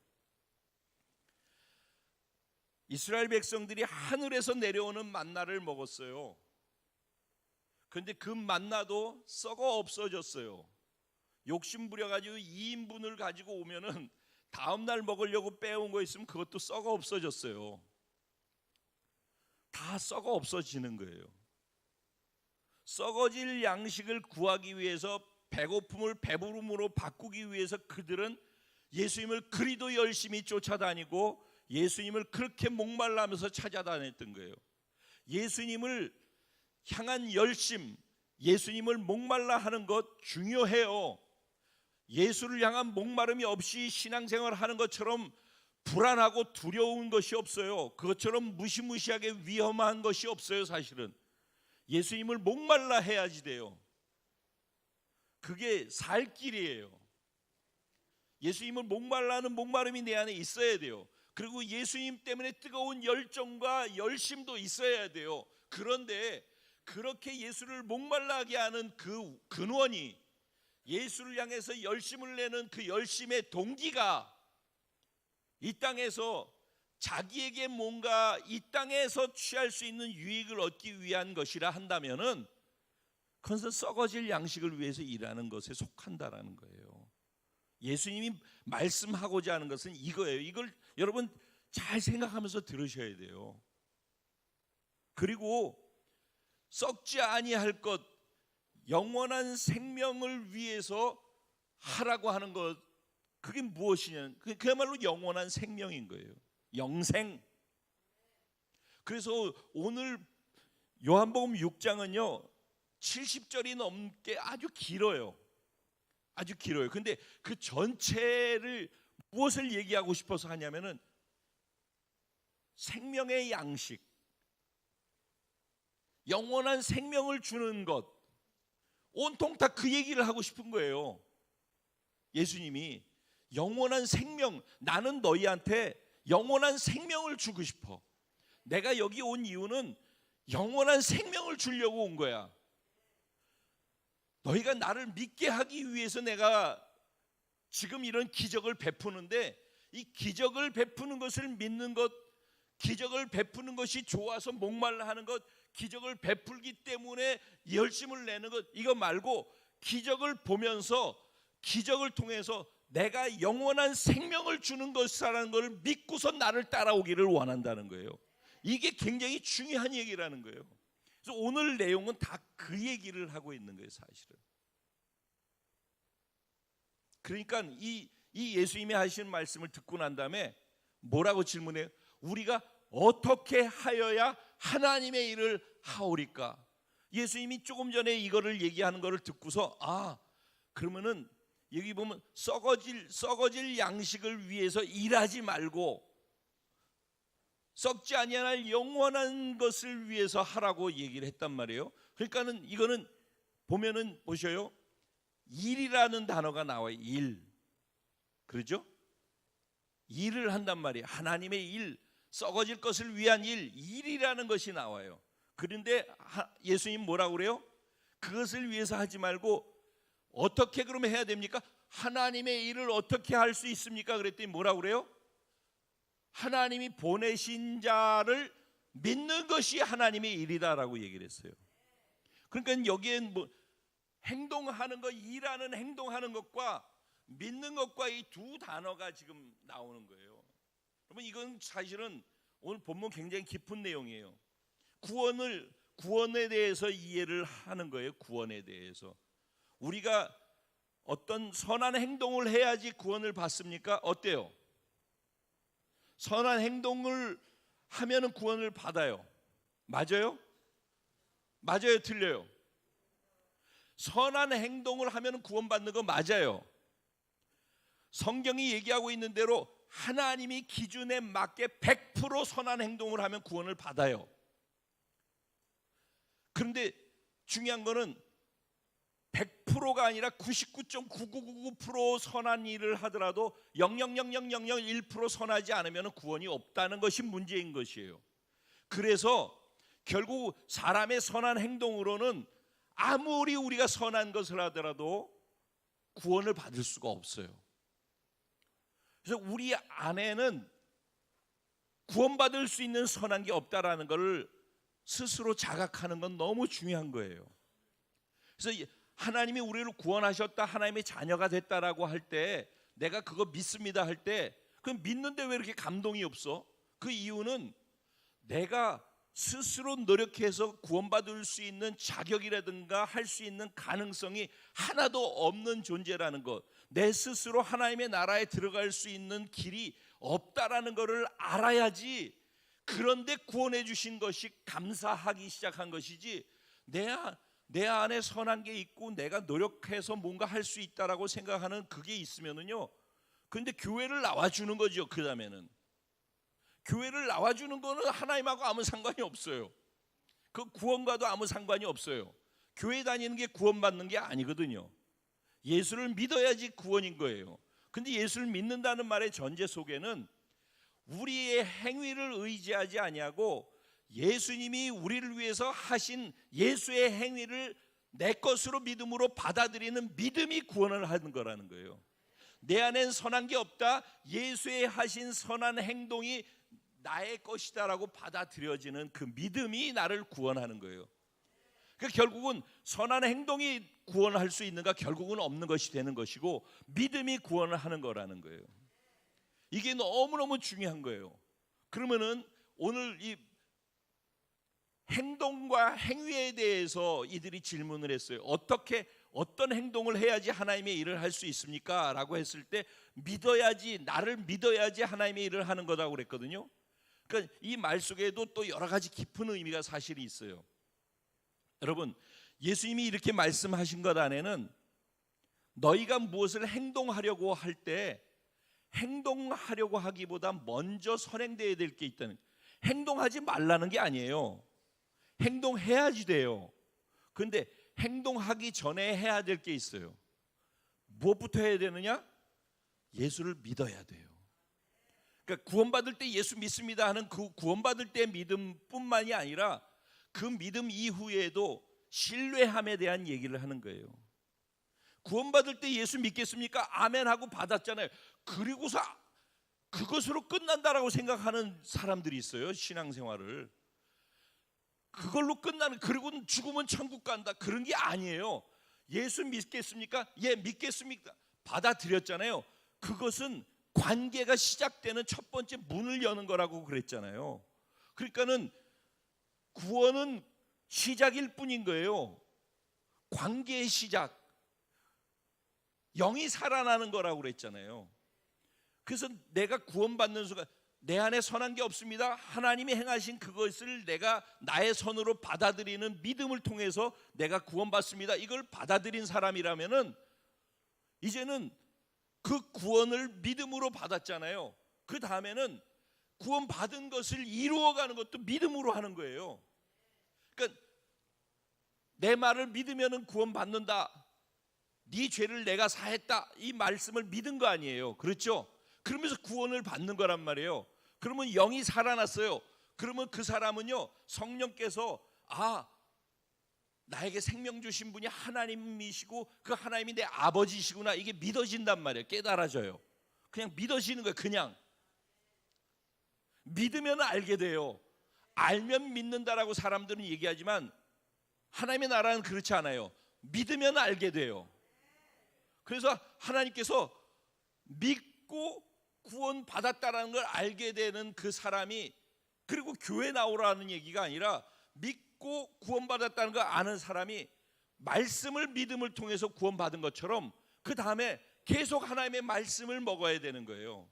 이스라엘 백성들이 하늘에서 내려오는 만나를 먹었어요. 그런데 그 만나도 썩어 없어졌어요. 욕심 부려가지고 2인분을 가지고 오면은 다음날 먹으려고 빼온 거 있으면 그것도 썩어 없어졌어요. 다 썩어 없어지는 거예요. 썩어질 양식을 구하기 위해서 배고픔을 배부름으로 바꾸기 위해서 그들은 예수님을 그리도 열심히 쫓아다니고 예수님을 그렇게 목말라하면서 찾아다녔던 거예요. 예수님을 향한 열심, 예수님을 목말라 하는 것 중요해요. 예수를 향한 목마름이 없이 신앙생활 하는 것처럼 불안하고 두려운 것이 없어요. 그것처럼 무시무시하게 위험한 것이 없어요. 사실은 예수님을 목말라 해야지 돼요. 그게 살 길이에요. 예수님을 목말라 하는 목마름이 내 안에 있어야 돼요. 그리고 예수님 때문에 뜨거운 열정과 열심도 있어야 돼요. 그런데 그렇게 예수를 목말라하게 하는 그 근원이, 예수를 향해서 열심을 내는 그 열심의 동기가 이 땅에서 자기에게 뭔가 이 땅에서 취할 수 있는 유익을 얻기 위한 것이라 한다면은 그것은 썩어질 양식을 위해서 일하는 것에 속한다라는 거예요. 예수님이 말씀하고자 하는 것은 이거예요. 이걸 여러분 잘 생각하면서 들으셔야 돼요. 그리고 썩지 아니할 것, 영원한 생명을 위해서 하라고 하는 것, 그게 무엇이냐? 그야말로 영원한 생명인 거예요. 영생. 그래서 오늘 요한복음 6장은요 70절이 넘게 아주 길어요. 아주 길어요. 근데 그 전체를 무엇을 얘기하고 싶어서 하냐면은 생명의 양식, 영원한 생명을 주는 것, 온통 다 그 얘기를 하고 싶은 거예요. 예수님이 영원한 생명, 나는 너희한테 영원한 생명을 주고 싶어. 내가 여기 온 이유는 영원한 생명을 주려고 온 거야. 너희가 나를 믿게 하기 위해서 내가 지금 이런 기적을 베푸는데, 이 기적을 베푸는 것을 믿는 것, 기적을 베푸는 것이 좋아서 목말라 하는 것, 기적을 베풀기 때문에 열심을 내는 것, 이거 말고 기적을 보면서 기적을 통해서 내가 영원한 생명을 주는 것이라는 것을 믿고서 나를 따라오기를 원한다는 거예요. 이게 굉장히 중요한 얘기라는 거예요. 그래서 오늘 내용은 다 그 얘기를 하고 있는 거예요, 사실은. 그러니까 이 예수님이 하시는 말씀을 듣고 난 다음에 뭐라고 질문해요? 우리가 어떻게 하여야 하나님의 일을 하오리까? 예수님이 조금 전에 이거를 얘기하는 거를 듣고서 그러면은 여기 보면 썩어질 양식을 위해서 일하지 말고 썩지 아니할 영원한 것을 위해서 하라고 얘기를 했단 말이에요. 그러니까는 이거는 보면은 보셔요. 일이라는 단어가 나와요. 일. 그렇죠? 일을 한단 말이에요. 하나님의 일, 썩어질 것을 위한 일이라는 것이 나와요. 그런데 예수님 뭐라고 그래요? 그것을 위해서 하지 말고 어떻게 그러면 해야 됩니까? 하나님의 일을 어떻게 할 수 있습니까? 그랬더니 뭐라고 그래요? 하나님이 보내신 자를 믿는 것이 하나님의 일이다라고 얘기를 했어요. 그러니까 여기엔 뭐 행동하는 것, 일하는 행동하는 것과 믿는 것과 이 두 단어가 지금 나오는 거예요. 여러분 이건 사실은 오늘 본문 굉장히 깊은 내용이에요. 구원에 대해서 이해를 하는 거예요. 구원에 대해서 우리가 어떤 선한 행동을 해야지 구원을 받습니까? 어때요? 선한 행동을 하면은 구원을 받아요. 맞아요? 맞아요? 틀려요? 선한 행동을 하면은 구원받는 거 맞아요. 성경이 얘기하고 있는 대로 하나님이 기준에 맞게 100% 선한 행동을 하면 구원을 받아요. 그런데 중요한 거는 100%가 아니라 99.9999% 선한 일을 하더라도 0.00001% 선하지 않으면 구원이 없다는 것이 문제인 것이에요. 그래서 결국 사람의 선한 행동으로는 아무리 우리가 선한 것을 하더라도 구원을 받을 수가 없어요. 그래서 우리 안에는 구원받을 수 있는 선한 게 없다라는 것을 스스로 자각하는 건 너무 중요한 거예요. 그래서 하나님이 우리를 구원하셨다, 하나님의 자녀가 됐다라고 할 때 내가 그거 믿습니다 할 때 그럼 믿는데 왜 이렇게 감동이 없어? 그 이유는 내가 스스로 노력해서 구원받을 수 있는 자격이라든가 할 수 있는 가능성이 하나도 없는 존재라는 것, 내 스스로 하나님의 나라에 들어갈 수 있는 길이 없다라는 것을 알아야지. 그런데 구원해 주신 것이 감사하기 시작한 것이지, 내 안에 선한 게 있고 내가 노력해서 뭔가 할 수 있다라고 생각하는 그게 있으면은요, 근데 교회를 나와주는 거죠. 그 다음에는 교회를 나와주는 거는 하나님하고 아무 상관이 없어요. 그 구원과도 아무 상관이 없어요. 교회 다니는 게 구원받는 게 아니거든요. 예수를 믿어야지 구원인 거예요. 근데 예수를 믿는다는 말의 전제 속에는 우리의 행위를 의지하지 아니하고 예수님이 우리를 위해서 하신 예수의 행위를 내 것으로 믿음으로 받아들이는 믿음이 구원을 하는 거라는 거예요. 내 안엔 선한 게 없다, 예수의 하신 선한 행동이 나의 것이다라고 받아들여지는 그 믿음이 나를 구원하는 거예요. 그러니까 결국은 선한 행동이 구원할 수 있는가? 결국은 없는 것이 되는 것이고 믿음이 구원을 하는 거라는 거예요. 이게 너무너무 중요한 거예요. 그러면은 오늘 이 행동과 행위에 대해서 이들이 질문을 했어요. 어떤 행동을 해야지 하나님의 일을 할 수 있습니까? 라고 했을 때 믿어야지, 나를 믿어야지 하나님의 일을 하는 거라고 그랬거든요. 그러니까 이 말 속에도 또 여러 가지 깊은 의미가 사실이 있어요. 여러분, 예수님이 이렇게 말씀하신 것 안에는 너희가 무엇을 행동하려고 할 때 행동하려고 하기보다 먼저 선행되어야 될 게 있다는, 행동하지 말라는 게 아니에요. 행동해야지 돼요. 그런데 행동하기 전에 해야 될 게 있어요. 무엇부터 해야 되느냐? 예수를 믿어야 돼요. 그러니까 구원받을 때 예수 믿습니다 하는 그 구원받을 때 믿음뿐만이 아니라 그 믿음 이후에도 신뢰함에 대한 얘기를 하는 거예요. 구원받을 때 예수 믿겠습니까? 아멘 하고 받았잖아요. 그리고서 그것으로 끝난다라고 생각하는 사람들이 있어요. 신앙생활을 그걸로 끝나는, 그리고는 죽으면 천국 간다, 그런 게 아니에요. 예수 믿겠습니까? 예, 믿겠습니까? 받아들였잖아요. 그것은 관계가 시작되는 첫 번째 문을 여는 거라고 그랬잖아요. 그러니까는 구원은 시작일 뿐인 거예요. 관계의 시작, 영이 살아나는 거라고 그랬잖아요. 그래서 내가 구원받는 순간 내 안에 선한 게 없습니다, 하나님이 행하신 그것을 내가 나의 선으로 받아들이는 믿음을 통해서 내가 구원받습니다, 이걸 받아들인 사람이라면은 이제는 그 구원을 믿음으로 받았잖아요. 그 다음에는 구원 받은 것을 이루어가는 것도 믿음으로 하는 거예요. 그러니까 내 말을 믿으면 구원 받는다, 네 죄를 내가 사했다, 이 말씀을 믿은 거 아니에요. 그렇죠? 그러면서 구원을 받는 거란 말이에요. 그러면 영이 살아났어요. 그러면 그 사람은요, 성령께서 나에게 생명 주신 분이 하나님이시고 그 하나님이 내 아버지시구나, 이게 믿어진단 말이에요. 깨달아져요. 그냥 믿어지는 거예요. 그냥 믿으면 알게 돼요. 알면 믿는다라고 사람들은 얘기하지만 하나님의 나라는 그렇지 않아요. 믿으면 알게 돼요. 그래서 하나님께서 믿고 구원 받았다라는 걸 알게 되는 그 사람이, 그리고 교회 나오라는 얘기가 아니라 믿고 구원받았다는 걸 아는 사람이 말씀을 믿음을 통해서 구원받은 것처럼 그 다음에 계속 하나님의 말씀을 먹어야 되는 거예요.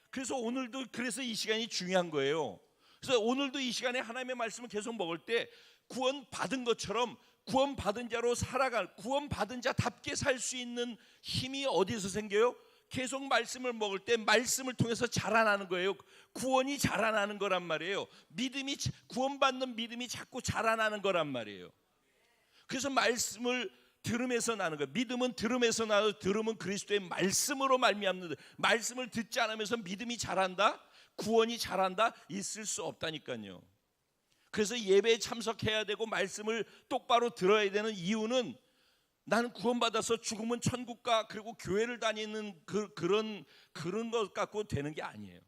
그래서 오늘도, 그래서 이 시간이 중요한 거예요. 그래서 오늘도 이 시간에 하나님의 말씀을 계속 먹을 때 구원받은 것처럼 구원받은 자로 살아갈, 구원받은 자답게 살 수 있는 힘이 어디서 생겨요? 계속 말씀을 먹을 때 말씀을 통해서 자라나는 거예요. 구원이 자라나는 거란 말이에요. 믿음이, 구원받는 믿음이 자꾸 자라나는 거란 말이에요. 그래서 말씀을 들음에서 나는 거예요. 믿음은 들음에서 나서, 들음은 그리스도의 말씀으로 말미암는데, 말씀을 듣지 않으면서 믿음이 자란다, 구원이 자란다, 있을 수 없다니까요. 그래서 예배에 참석해야 되고 말씀을 똑바로 들어야 되는 이유는, 나는 구원받아서 죽으면 천국 가, 그리고 교회를 다니는 그런 것 갖고 되는 게 아니에요.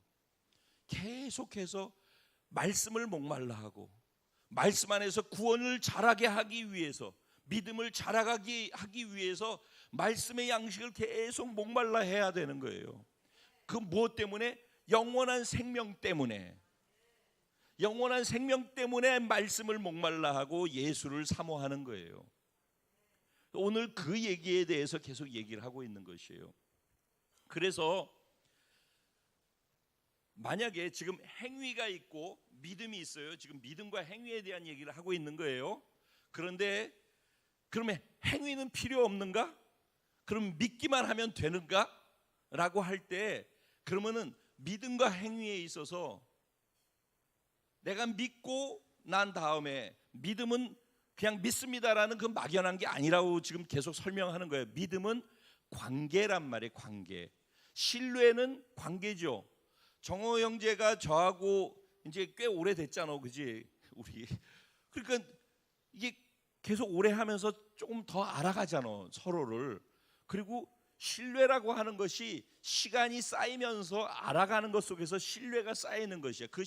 계속해서 말씀을 목말라 하고 말씀 안에서 구원을 자라게 하기 위해서, 믿음을 자라가게 하기 위해서 말씀의 양식을 계속 목말라 해야 되는 거예요. 그 무엇 때문에? 영원한 생명 때문에. 영원한 생명 때문에 말씀을 목말라 하고 예수를 사모하는 거예요. 오늘 그 얘기에 대해서 계속 얘기를 하고 있는 것이에요. 그래서 만약에 지금 행위가 있고 믿음이 있어요. 지금 믿음과 행위에 대한 얘기를 하고 있는 거예요. 그런데 그러면 행위는 필요 없는가? 그럼 믿기만 하면 되는가? 라고 할 때, 그러면은 믿음과 행위에 있어서 내가 믿고 난 다음에, 믿음은 그냥 믿습니다라는 그 막연한 게 아니라고 지금 계속 설명하는 거예요. 믿음은 관계란 말이에요. 관계. 신뢰는 관계죠. 정호 형제가 저하고 이제 꽤 오래됐잖아, 그지? 우리. 그러니까 이게 계속 오래 하면서 조금 더 알아가잖아, 서로를. 그리고 신뢰라고 하는 것이 시간이 쌓이면서 알아가는 것 속에서 신뢰가 쌓이는 것이야. 그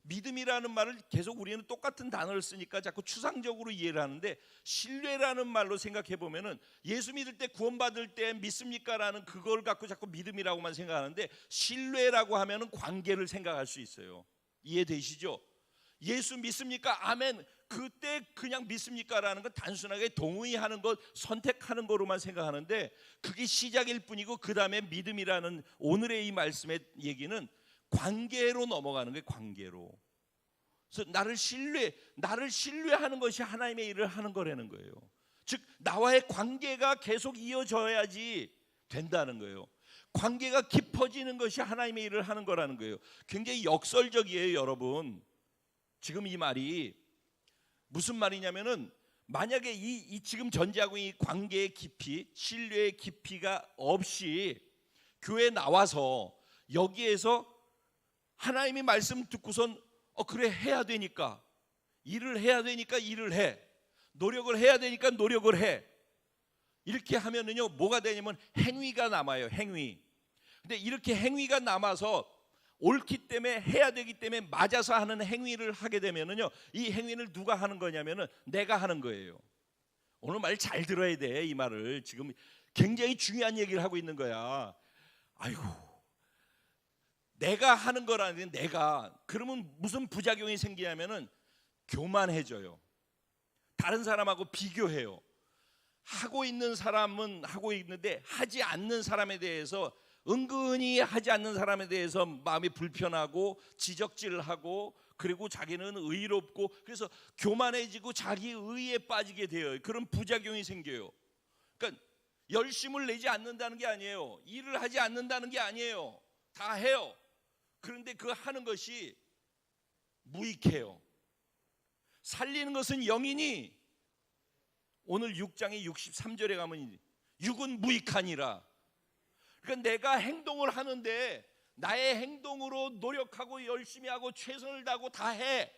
믿음이라는 말을 계속 우리는 똑같은 단어를 쓰니까 자꾸 추상적으로 이해를 하는데, 신뢰라는 말로 생각해 보면은 예수 믿을 때, 구원받을 때 믿습니까라는 그걸 갖고 자꾸 믿음이라고만 생각하는데, 신뢰라고 하면은 관계를 생각할 수 있어요. 이해되시죠? 예수 믿습니까? 아멘. 그때 그냥 믿습니까라는 건 단순하게 동의하는 것, 선택하는 거로만 생각하는데, 그게 시작일 뿐이고 그 다음에 믿음이라는 오늘의 이 말씀의 얘기는 관계로 넘어가는 거예요. 관계로. 그래서 나를 신뢰하는 것이 하나님의 일을 하는 거라는 거예요. 즉 나와의 관계가 계속 이어져야지 된다는 거예요. 관계가 깊어지는 것이 하나님의 일을 하는 거라는 거예요. 굉장히 역설적이에요, 여러분. 지금 이 말이 무슨 말이냐면은, 만약에 이 지금 전제하고 이 관계의 깊이, 신뢰의 깊이가 없이 교회에 나와서 여기에서 하나님의 말씀 듣고선 그래, 해야 되니까, 일을 해야 되니까 일을 해, 노력을 해야 되니까 노력을 해, 이렇게 하면은요 뭐가 되냐면 행위가 남아요. 행위. 근데 이렇게 행위가 남아서 옳기 때문에, 해야 되기 때문에 맞아서 하는 행위를 하게 되면은요, 이 행위를 누가 하는 거냐면은 내가 하는 거예요. 오늘 말 잘 들어야 돼. 이 말을 지금 굉장히 중요한 얘기를 하고 있는 거야. 아이고, 내가 하는 거라는, 내가. 그러면 무슨 부작용이 생기냐면은 교만해져요. 다른 사람하고 비교해요. 하고 있는 사람은 하고 있는데 하지 않는 사람에 대해서, 은근히 하지 않는 사람에 대해서 마음이 불편하고 지적질하고, 그리고 자기는 의롭고, 그래서 교만해지고 자기 의에 빠지게 돼요. 그런 부작용이 생겨요. 그러니까 열심을 내지 않는다는 게 아니에요. 일을 하지 않는다는 게 아니에요. 다 해요. 그런데 그 하는 것이 무익해요. 살리는 것은 영이니, 오늘 6장의 63절에 가면 육은 무익하니라. 그러니까 내가 행동을 하는데 나의 행동으로 노력하고 열심히 하고 최선을 다하고 다 해.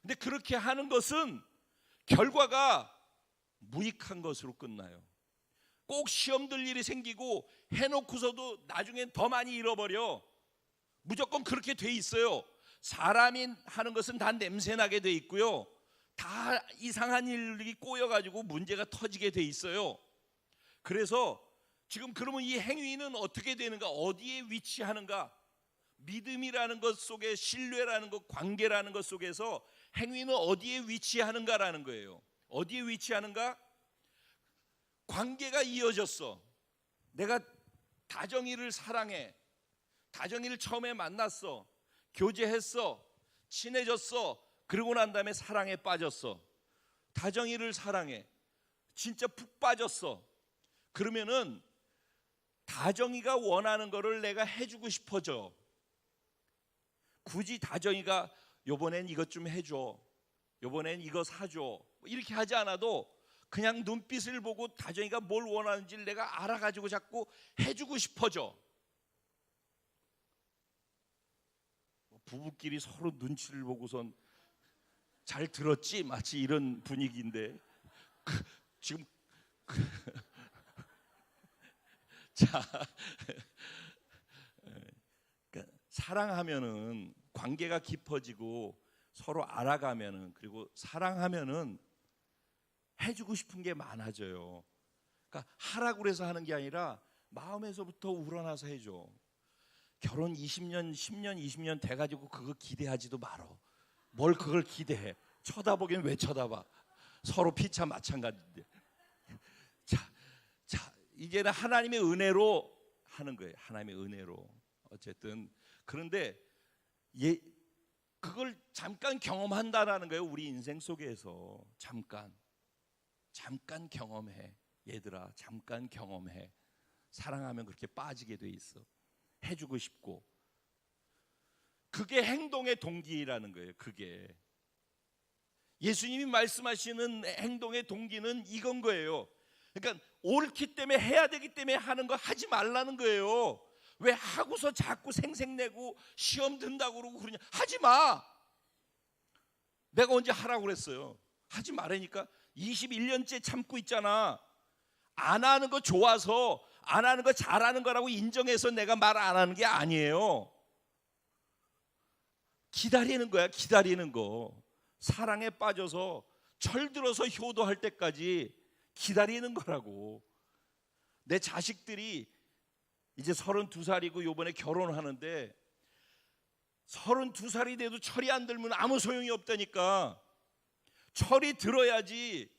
근데 그렇게 하는 것은 결과가 무익한 것으로 끝나요. 꼭 시험 들 일이 생기고 해놓고서도 나중엔 더 많이 잃어버려. 무조건 그렇게 돼 있어요. 사람이 하는 것은 다 냄새나게 돼 있고요, 다 이상한 일이 꼬여가지고 문제가 터지게 돼 있어요. 그래서 지금 그러면 이 행위는 어떻게 되는가, 어디에 위치하는가? 믿음이라는 것 속에, 신뢰라는 것, 관계라는 것 속에서 행위는 어디에 위치하는가라는 거예요. 어디에 위치하는가? 관계가 이어졌어. 내가 다정이를 사랑해. 다정이를 처음에 만났어, 교제했어, 친해졌어. 그러고 난 다음에 사랑에 빠졌어. 다정이를 사랑해, 진짜 푹 빠졌어. 그러면은 다정이가 원하는 거를 내가 해주고 싶어져. 굳이 다정이가 요번엔 이것 좀 해줘, 요번엔 이거 사줘, 이렇게 하지 않아도 그냥 눈빛을 보고 다정이가 뭘 원하는지를 내가 알아가지고 자꾸 해주고 싶어져. 부부끼리 서로 눈치를 보고선 잘 들었지? 마치 이런 분위기인데 지금 자, 그러니까 사랑하면은 관계가 깊어지고 서로 알아가면은, 그리고 사랑하면은 해주고 싶은 게 많아져요. 그러니까 하라고 해서 하는 게 아니라 마음에서부터 우러나서 해줘. 결혼 20년, 10년, 20년 돼가지고 그거 기대하지도 말어. 뭘 그걸 기대해? 쳐다보긴 왜 쳐다봐? 서로 피차 마찬가지인데. 자, 이제는 하나님의 은혜로 하는 거예요. 하나님의 은혜로. 어쨌든 그런데 그걸 잠깐 경험한다라는 거예요. 우리 인생 속에서 잠깐 경험해. 얘들아, 잠깐 경험해. 사랑하면 그렇게 빠지게 돼 있어. 해주고 싶고. 그게 행동의 동기라는 거예요. 그게 예수님이 말씀하시는 행동의 동기는 이건 거예요. 그러니까 옳기 때문에, 해야 되기 때문에 하는 거 하지 말라는 거예요. 왜 하고서 자꾸 생색내고 시험 든다고 그러고 그러냐? 하지 마. 내가 언제 하라고 그랬어요? 하지 말라니까. 21년째 참고 있잖아. 안 하는 거 좋아서, 안 하는 거 잘하는 거라고 인정해서 내가 말 안 하는 게 아니에요. 기다리는 거야. 기다리는 거. 사랑에 빠져서 철들어서 효도할 때까지 기다리는 거라고. 내 자식들이 이제 32살이고 요번에 결혼하는데 32살이 돼도 철이 안 들면 아무 소용이 없다니까. 철이 들어야지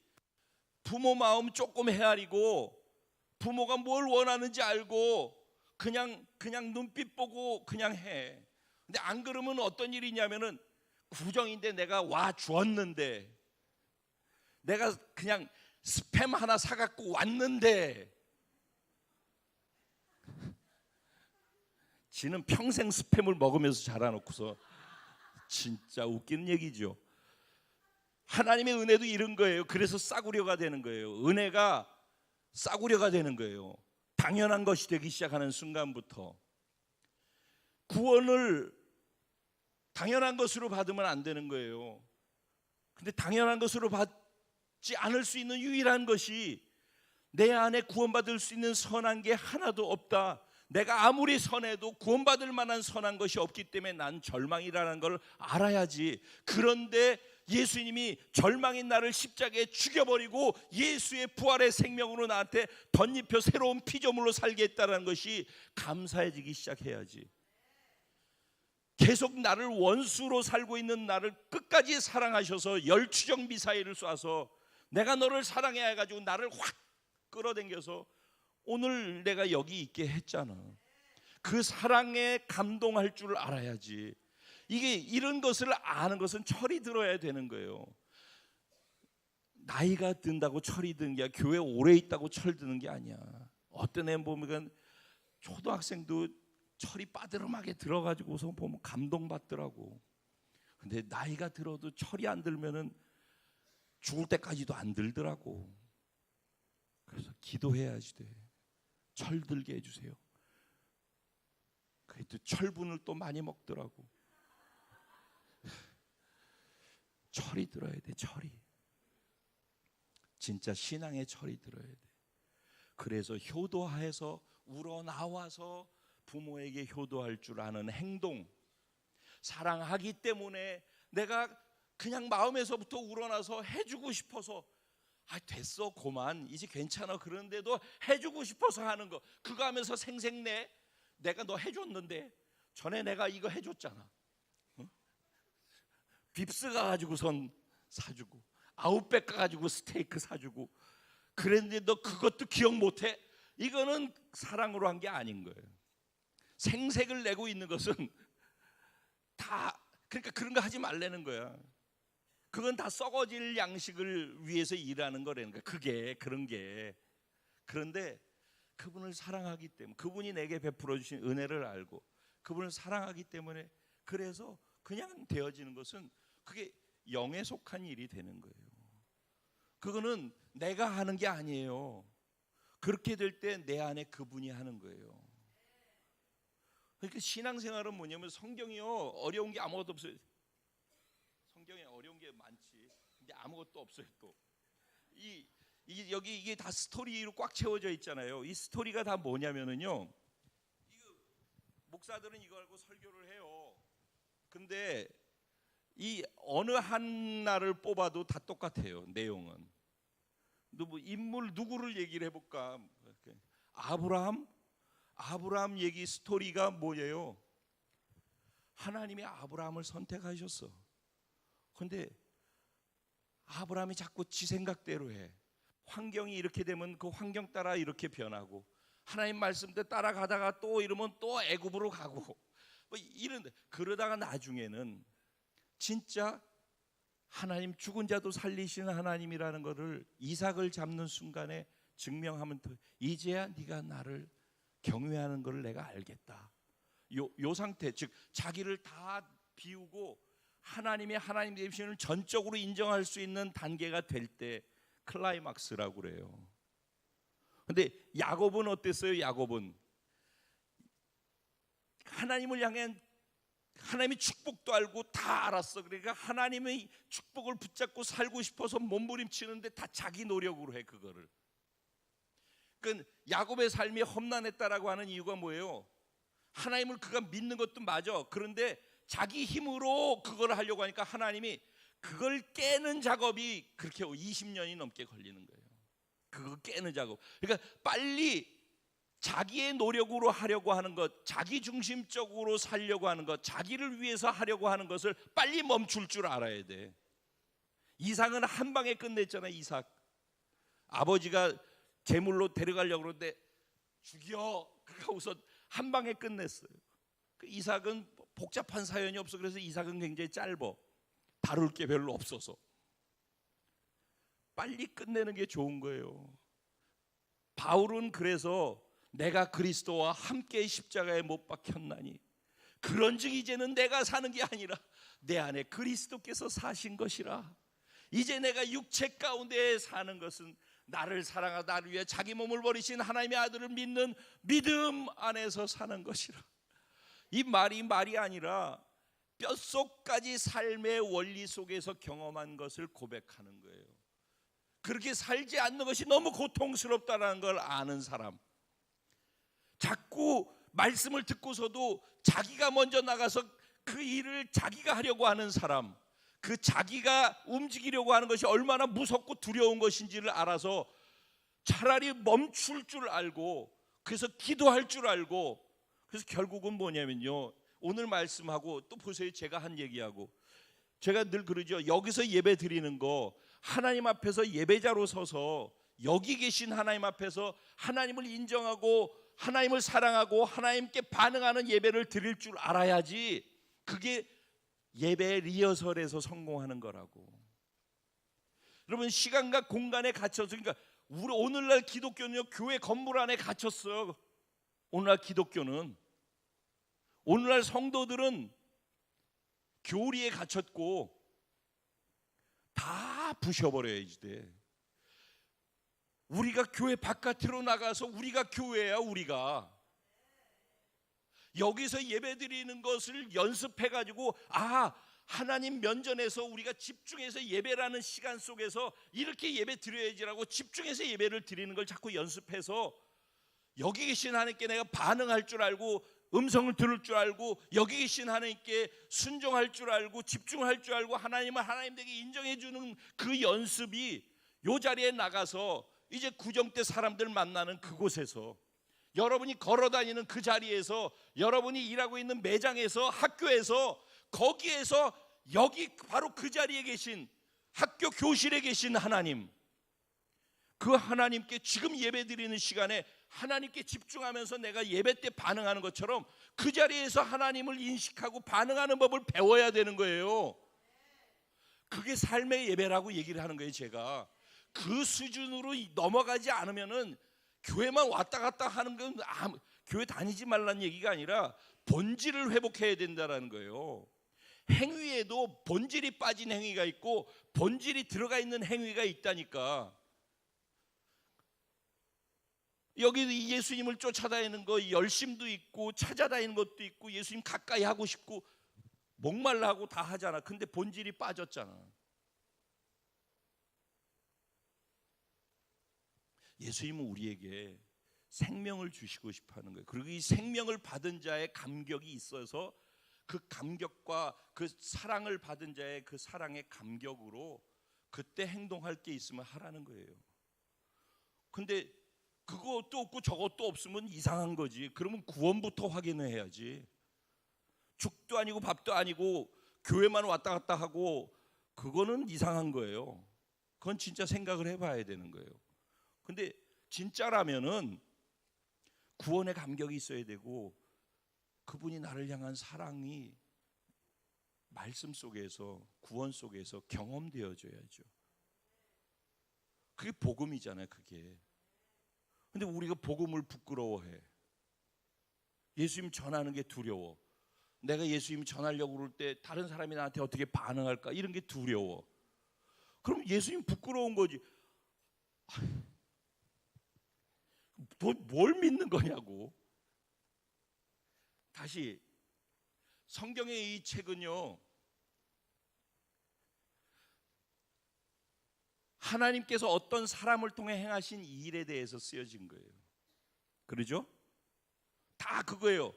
부모 마음 조금 헤아리고 부모가 뭘 원하는지 알고 그냥 눈빛 보고 그냥 해. 근데 안 그러면 어떤 일이 있냐면은, 구정인데 내가 와 주었는데, 내가 그냥 스팸 하나 사갖고 왔는데, 지는 평생 스팸을 먹으면서 자라놓고서. 진짜 웃기는 얘기죠. 하나님의 은혜도 이런 거예요. 그래서 싸구려가 되는 거예요. 은혜가 싸구려가 되는 거예요. 당연한 것이 되기 시작하는 순간부터. 구원을 당연한 것으로 받으면 안 되는 거예요. 근데 당연한 것으로 받지 않을 수 있는 유일한 것이, 내 안에 구원받을 수 있는 선한 게 하나도 없다. 내가 아무리 선해도 구원받을 만한 선한 것이 없기 때문에 난 절망이라는 걸 알아야지. 그런데 예수님이 절망인 나를 십자가에 죽여버리고 예수의 부활의 생명으로 나한테 덧입혀 새로운 피조물로 살게 했다는 것이 감사해지기 시작해야지. 계속 나를 원수로 살고 있는 나를 끝까지 사랑하셔서 열추적 미사일을 쏴서 내가 너를 사랑해 해가지고 나를 확 끌어당겨서 오늘 내가 여기 있게 했잖아. 그 사랑에 감동할 줄 알아야지. 이게 이런 것을 아는 것은 철이 들어야 되는 거예요. 나이가 든다고 철이 드는 게 아니라, 교회 오래 있다고 철 드는 게 아니야. 어떤 애 보면 초등학생도 철이 빠드름하게 들어가지고서 보면 감동받더라고. 근데 나이가 들어도 철이 안 들면은 죽을 때까지도 안 들더라고. 그래서 기도해야지 돼. 철 들게 해주세요. 그래도 철분을 또 많이 먹더라고. 철이 들어야 돼. 철이. 진짜 신앙의 철이 들어야 돼. 그래서 효도해서 우러나와서 부모에게 효도할 줄 아는 행동, 사랑하기 때문에 내가 그냥 마음에서부터 우러나서 해주고 싶어서 됐어 고만 이제 괜찮아 그런데도 해주고 싶어서 하는 거, 그거 하면서 생색내. 내가 너 해줬는데 전에 내가 이거 해줬잖아. 빕스 가가지고선 사주고 아웃백 가가지고 스테이크 사주고 그랬는데 너 그것도 기억 못해? 이거는 사랑으로 한 게 아닌 거예요. 생색을 내고 있는 것은 다 그러니까 그런 거 하지 말라는 거야. 그건 다 썩어질 양식을 위해서 일하는 거라는 거야. 그게 그런 게. 그런데 그분을 사랑하기 때문에, 그분이 내게 베풀어 주신 은혜를 알고 그분을 사랑하기 때문에, 그래서 그냥 되어지는 것은 그게 영에 속한 일이 되는 거예요. 그거는 내가 하는 게 아니에요. 그렇게 될 때 내 안에 그분이 하는 거예요. 그러니까 신앙생활은 뭐냐면, 성경이요 어려운 게 아무것도 없어요. 성경에 어려운 게 많지. 근데 아무것도 없어요. 또 이게 다 스토리로 꽉 채워져 있잖아요. 이 스토리가 다 뭐냐면은요, 목사들은 이거 알고 설교를 해요. 근데 이 어느 하나를 뽑아도 다 똑같아요. 내용은. 뭐 인물 누구를 얘기를 해볼까? 아브라함 얘기 스토리가 뭐예요? 하나님이 아브라함을 선택하셨어. 근데 아브라함이 자꾸 지 생각대로 해. 환경이 이렇게 되면 그 환경 따라 이렇게 변하고, 하나님 말씀대로 따라가다가 또 이러면 또 애굽으로 가고, 뭐 이런데, 그러다가 나중에는 진짜 하나님, 죽은 자도 살리시는 하나님이라는 것을 이삭을 잡는 순간에 증명하면, 이제야 네가 나를 경외하는 것을 내가 알겠다. 요 상태, 즉 자기를 다 비우고 하나님의 하나님 되심을 전적으로 인정할 수 있는 단계가 될 때 클라이막스라고 그래요. 근데 야곱은 어땠어요? 야곱은 하나님을 향한 하나님의 축복도 알고 다 알았어. 그러니까 하나님의 축복을 붙잡고 살고 싶어서 몸부림치는데 다 자기 노력으로 해. 그거를. 그 야곱의 삶이 험난했다라고 하는 이유가 뭐예요? 하나님을 그가 믿는 것도 맞아. 그런데 자기 힘으로 그걸 하려고 하니까 하나님이 그걸 깨는 작업이 그렇게 20년이 넘게 걸리는 거예요. 그거 깨는 작업. 그러니까 빨리 자기의 노력으로 하려고 하는 것, 자기 중심적으로 살려고 하는 것, 자기를 위해서 하려고 하는 것을 빨리 멈출 줄 알아야 돼. 이삭은 한 방에 끝냈잖아요. 이삭 아버지가 제물로 데려가려고 그러는데 죽여 그러고서 한 방에 끝냈어요. 그 이삭은 복잡한 사연이 없어. 그래서 이삭은 굉장히 짧아. 다룰 게 별로 없어서 빨리 끝내는 게 좋은 거예요. 바울은 그래서 내가 그리스도와 함께 십자가에 못 박혔나니 그런즉 이제는 내가 사는 게 아니라 내 안에 그리스도께서 사신 것이라. 이제 내가 육체 가운데 사는 것은 나를 사랑하다 나를 위해 자기 몸을 버리신 하나님의 아들을 믿는 믿음 안에서 사는 것이라. 이 말이 아니라 뼛속까지 삶의 원리 속에서 경험한 것을 고백하는 거예요. 그렇게 살지 않는 것이 너무 고통스럽다는 걸 아는 사람, 자꾸 말씀을 듣고서도 자기가 먼저 나가서 그 일을 자기가 하려고 하는 사람, 그 자기가 움직이려고 하는 것이 얼마나 무섭고 두려운 것인지를 알아서 차라리 멈출 줄 알고, 그래서 기도할 줄 알고, 그래서 결국은 뭐냐면요, 오늘 말씀하고 또 보세요. 제가 한 얘기하고, 제가 늘 그러죠. 여기서 예배 드리는 거, 하나님 앞에서 예배자로 서서 여기 계신 하나님 앞에서 하나님을 인정하고 하나님을 사랑하고 하나님께 반응하는 예배를 드릴 줄 알아야지 그게 예배 리허설에서 성공하는 거라고. 여러분, 시간과 공간에 갇혀서, 그러니까 오늘날 기독교는요, 교회 건물 안에 갇혔어요. 오늘날 기독교는, 오늘날 성도들은 교리에 갇혔고 다 부셔버려야지 돼. 우리가 교회 바깥으로 나가서, 우리가 교회야. 우리가 여기서 예배드리는 것을 연습해가지고, 하나님 면전에서 우리가 집중해서 예배라는 시간 속에서 이렇게 예배 드려야지라고 집중해서 예배를 드리는 걸 자꾸 연습해서, 여기 계신 하나님께 내가 반응할 줄 알고, 음성을 들을 줄 알고, 여기 계신 하나님께 순종할 줄 알고, 집중할 줄 알고, 하나님을 하나님에게 인정해 주는 그 연습이 요 자리에 나가서 이제 구정 때 사람들 만나는 그곳에서, 여러분이 걸어다니는 그 자리에서, 여러분이 일하고 있는 매장에서, 학교에서, 거기에서, 여기 바로 그 자리에 계신, 학교 교실에 계신 하나님, 그 하나님께 지금 예배 드리는 시간에 하나님께 집중하면서 내가 예배 때 반응하는 것처럼 그 자리에서 하나님을 인식하고 반응하는 법을 배워야 되는 거예요. 그게 삶의 예배라고 얘기를 하는 거예요. 제가 그 수준으로 넘어가지 않으면은 교회만 왔다 갔다 하는 건 교회 다니지 말라는 얘기가 아니라 본질을 회복해야 된다라는 거예요. 행위에도 본질이 빠진 행위가 있고 본질이 들어가 있는 행위가 있다니까. 여기 예수님을 쫓아다니는 거 열심도 있고 찾아다니는 것도 있고 예수님 가까이 하고 싶고 목말라 하고 다 하잖아. 근데 본질이 빠졌잖아. 예수님은 우리에게 생명을 주시고 싶어 하는 거예요. 그리고 이 생명을 받은 자의 감격이 있어서 그 감격과 그 사랑을 받은 자의 그 사랑의 감격으로 그때 행동할 게 있으면 하라는 거예요. 근데 그것도 없고 저것도 없으면 이상한 거지. 그러면 구원부터 확인을 해야지. 죽도 아니고 밥도 아니고 교회만 왔다 갔다 하고 그거는 이상한 거예요. 그건 진짜 생각을 해봐야 되는 거예요. 근데 진짜라면은 구원의 감격이 있어야 되고 그분이 나를 향한 사랑이 말씀 속에서 구원 속에서 경험되어져야죠. 그게 복음이잖아요. 그게. 근데 우리가 복음을 부끄러워해. 예수님 전하는 게 두려워. 내가 예수님 전하려고 그럴 때 다른 사람이 나한테 어떻게 반응할까 이런 게 두려워. 그럼 예수님 부끄러운 거지. 뭘 믿는 거냐고. 다시 성경의 이 책은요, 하나님께서 어떤 사람을 통해 행하신 일에 대해서 쓰여진 거예요. 그러죠? 다 그거예요.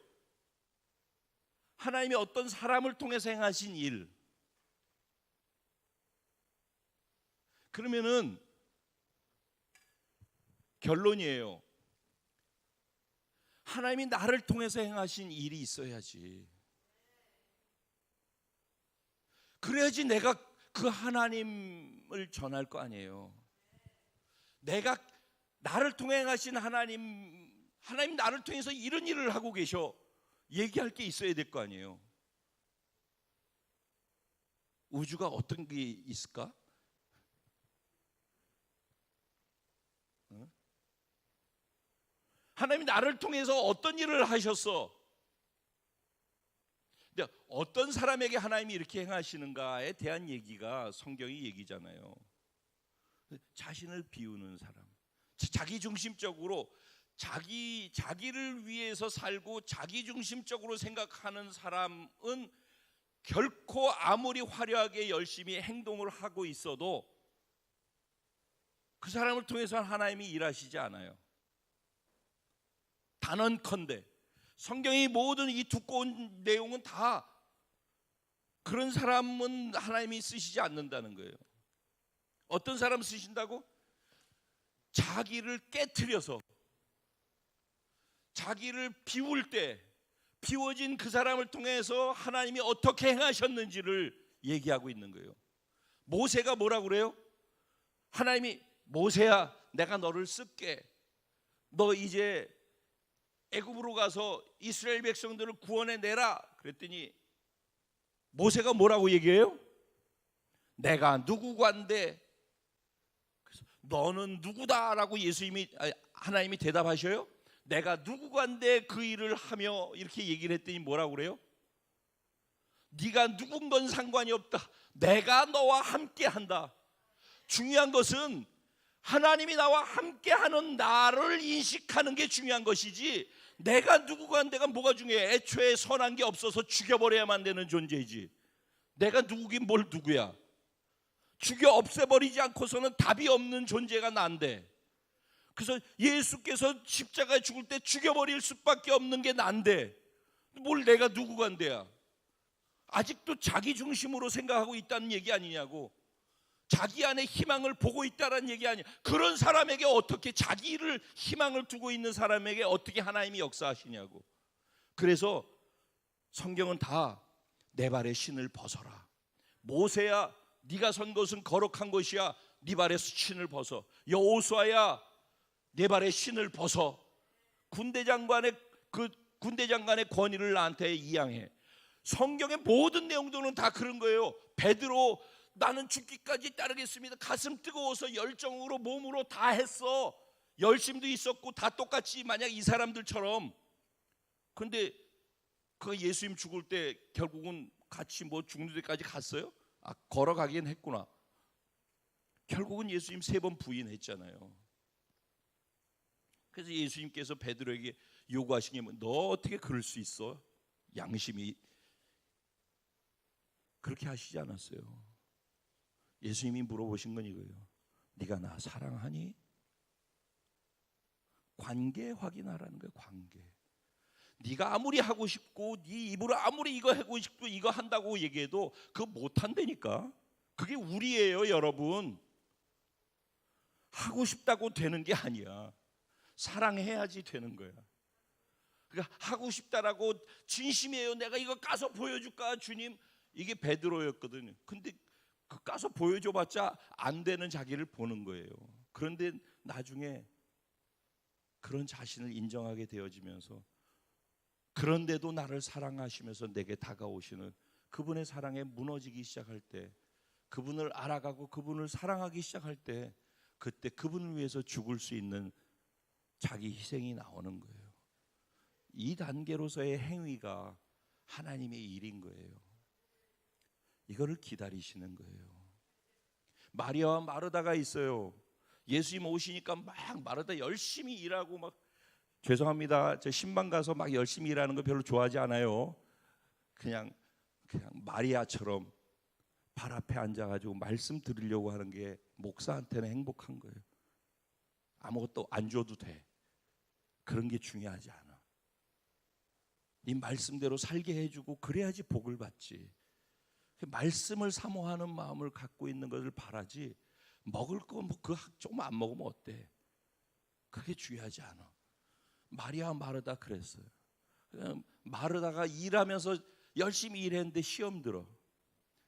하나님이 어떤 사람을 통해서 행하신 일. 그러면은 결론이에요. 하나님이 나를 통해서 행하신 일이 있어야지. 그래야지 내가 그 하나님을 전할 거 아니에요. 내가 나를 통해 행하신 하나님 나를 통해서 이런 일을 하고 계셔. 얘기할 게 있어야 될 거 아니에요. 우주가 어떤 게 있을까? 하나님이 나를 통해서 어떤 일을 하셨어? 근데 어떤 사람에게 하나님이 이렇게 행하시는가에 대한 얘기가 성경이 얘기잖아요. 자신을 비우는 사람, 자기 중심적으로 자기를 위해서 살고 자기 중심적으로 생각하는 사람은 결코 아무리 화려하게 열심히 행동을 하고 있어도 그 사람을 통해서 하나님이 일하시지 않아요. 단언컨대 성경의 모든 이 두꺼운 내용은 다 그런 사람은 하나님이 쓰시지 않는다는 거예요. 어떤 사람 쓰신다고? 자기를 깨트려서 자기를 비울 때 비워진 그 사람을 통해서 하나님이 어떻게 행하셨는지를 얘기하고 있는 거예요. 모세가 뭐라고 그래요? 하나님이 모세야 내가 너를 쓸게. 너 이제 애굽으로 가서 이스라엘 백성들을 구원해 내라. 그랬더니 모세가 뭐라고 얘기해요? 내가 누구간데? 그래서 너는 누구다라고 하나님이 대답하셔요? 내가 누구간데 그 일을 하며 이렇게 얘기를 했더니 뭐라고 그래요? 네가 누군 건 상관이 없다. 내가 너와 함께 한다. 중요한 것은 하나님이 나와 함께하는 나를 인식하는 게 중요한 것이지, 내가 누구간데가 뭐가 중요해? 애초에 선한 게 없어서 죽여버려야만 되는 존재이지, 내가 누구긴 뭘 누구야. 죽여 없애버리지 않고서는 답이 없는 존재가 난데, 그래서 예수께서 십자가에 죽을 때 죽여버릴 수밖에 없는 게 난데 뭘 내가 누구간데야. 아직도 자기 중심으로 생각하고 있다는 얘기 아니냐고. 자기 안에 희망을 보고 있다는 얘기 아니야. 그런 사람에게 어떻게, 자기를 희망을 두고 있는 사람에게 어떻게 하나님이 역사하시냐고. 그래서 성경은 다 내 발에 신을 벗어라. 모세야, 네가 선 것은 거룩한 것이야. 네 발에 신을 벗어. 여호수아야, 내 발에 신을 벗어. 군대장관의 권위를 나한테 이양해. 성경의 모든 내용들은 다 그런 거예요. 베드로, 나는 죽기까지 따르겠습니다. 가슴 뜨거워서 열정으로 몸으로 다 했어. 열심도 있었고 다 똑같이, 만약 이 사람들처럼. 근데 그 예수님 죽을 때 결국은 같이 뭐 죽는 데까지 갔어요? 걸어가긴 했구나. 결국은 예수님 3번 부인했잖아요. 그래서 예수님께서 베드로에게 요구하신 게 뭐, 너 어떻게 그럴 수 있어? 양심이. 그렇게 하시지 않았어요. 예수님이 물어보신 건 이거예요. 네가 나 사랑하니? 관계 확인하라는 거예요. 관계. 네가 아무리 하고 싶고 네 입으로 아무리 이거 하고 싶고 이거 한다고 얘기해도 그거 못한다니까. 그게 우리예요, 여러분. 하고 싶다고 되는 게 아니야. 사랑해야지 되는 거야. 그러니까 하고 싶다라고 진심이에요. 내가 이거 까서 보여줄까 주님? 이게 베드로였거든요. 근데 그 까서 보여줘봤자 안 되는 자기를 보는 거예요. 그런데 나중에 그런 자신을 인정하게 되어지면서, 그런데도 나를 사랑하시면서 내게 다가오시는 그분의 사랑에 무너지기 시작할 때, 그분을 알아가고 그분을 사랑하기 시작할 때, 그때 그분을 위해서 죽을 수 있는 자기 희생이 나오는 거예요. 이 단계로서의 행위가 하나님의 일인 거예요. 이거를 기다리시는 거예요. 마리아와 마르다가 있어요. 예수님 오시니까 막 마르다 열심히 일하고, 막, 죄송합니다, 저 신방 가서 막 열심히 일하는 거 별로 좋아하지 않아요. 그냥 마리아처럼 발 앞에 앉아가지고 말씀 들으려고 하는 게 목사한테는 행복한 거예요. 아무것도 안 줘도 돼. 그런 게 중요하지 않아. 이 말씀대로 살게 해주고 그래야지 복을 받지. 말씀을 사모하는 마음을 갖고 있는 것을 바라지, 먹을 거 뭐 그 조금 안 먹으면 어때? 그게 중요하지 않아. 마리아 마르다 그랬어요. 마르다가 일하면서 열심히 일했는데 시험 들어.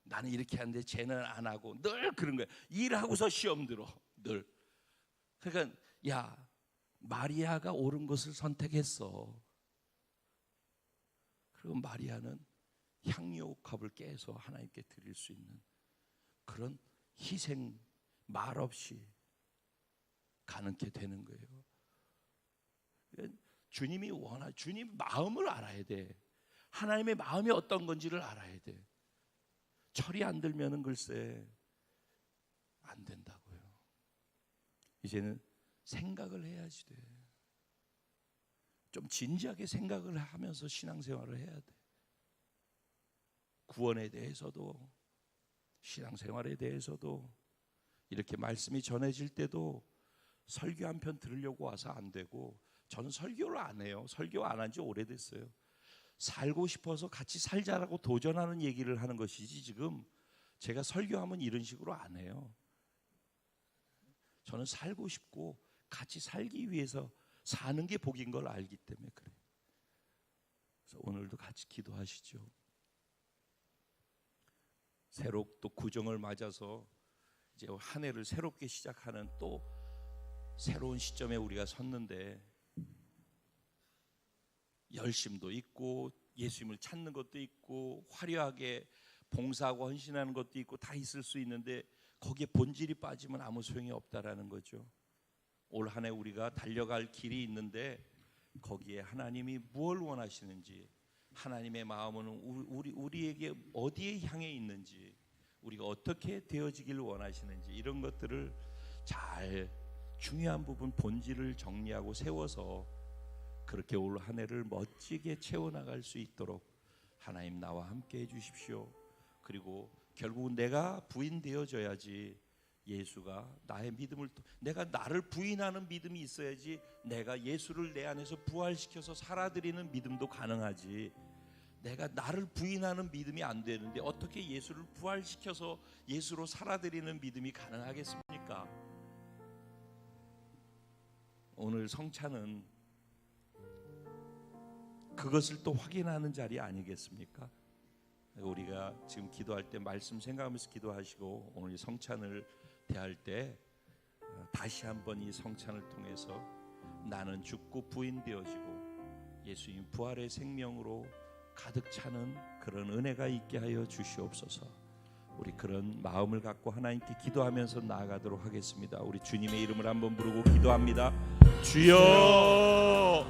나는 이렇게 하는데 쟤는 안 하고, 늘 그런 거야. 일하고서 시험 들어, 늘. 그러니까 야, 마리아가 옳은 것을 선택했어. 그리고 마리아는 향유옥합을 깨서 하나님께 드릴 수 있는 그런 희생 말없이 가능케 되는 거예요. 주님이 주님 마음을 알아야 돼. 하나님의 마음이 어떤 건지를 알아야 돼. 철이 안 들면은 글쎄 안 된다고요. 이제는 생각을 해야지 돼. 좀 진지하게 생각을 하면서 신앙생활을 해야 돼. 구원에 대해서도, 신앙생활에 대해서도, 이렇게 말씀이 전해질 때도 설교 한 편 들으려고 와서 안 되고, 저는 설교를 안 해요. 설교 안 한 지 오래됐어요. 살고 싶어서 같이 살자라고 도전하는 얘기를 하는 것이지, 지금 제가 설교하면 이런 식으로 안 해요. 저는 살고 싶고 같이 살기 위해서 사는 게 복인 걸 알기 때문에 그래요. 그래서 오늘도 같이 기도하시죠. 새로 또 구정을 맞아서 이제 한 해를 새롭게 시작하는 또 새로운 시점에 우리가 섰는데, 열심도 있고 예수님을 찾는 것도 있고 화려하게 봉사하고 헌신하는 것도 있고 다 있을 수 있는데, 거기에 본질이 빠지면 아무 소용이 없다라는 거죠. 올 한 해 우리가 달려갈 길이 있는데 거기에 하나님이 무엇을 원하시는지, 하나님의 마음은 우리에게 어디에 향해 있는지, 우리가 어떻게 되어지길 원하시는지, 이런 것들을 잘 중요한 부분 본질을 정리하고 세워서 그렇게 올 한 해를 멋지게 채워나갈 수 있도록 하나님 나와 함께 해주십시오. 그리고 결국은 내가 부인되어져야지 예수가 나의 믿음을, 내가 나를 부인하는 믿음이 있어야지 내가 예수를 내 안에서 부활시켜서 살아드리는 믿음도 가능하지. 내가 나를 부인하는 믿음이 안 되는데 어떻게 예수를 부활시켜서 예수로 살아드리는 믿음이 가능하겠습니까? 오늘 성찬은 그것을 또 확인하는 자리 아니겠습니까? 우리가 지금 기도할 때 말씀 생각하면서 기도하시고 오늘 이 성찬을 대할 때 다시 한번 이 성찬을 통해서 나는 죽고 부인되어지고 예수님 부활의 생명으로 가득 차는 그런 은혜가 있게 하여 주시옵소서. 우리 그런 마음을 갖고 하나님께 기도하면서 나아가도록 하겠습니다. 우리 주님의 이름을 한번 부르고 기도합니다. 주여,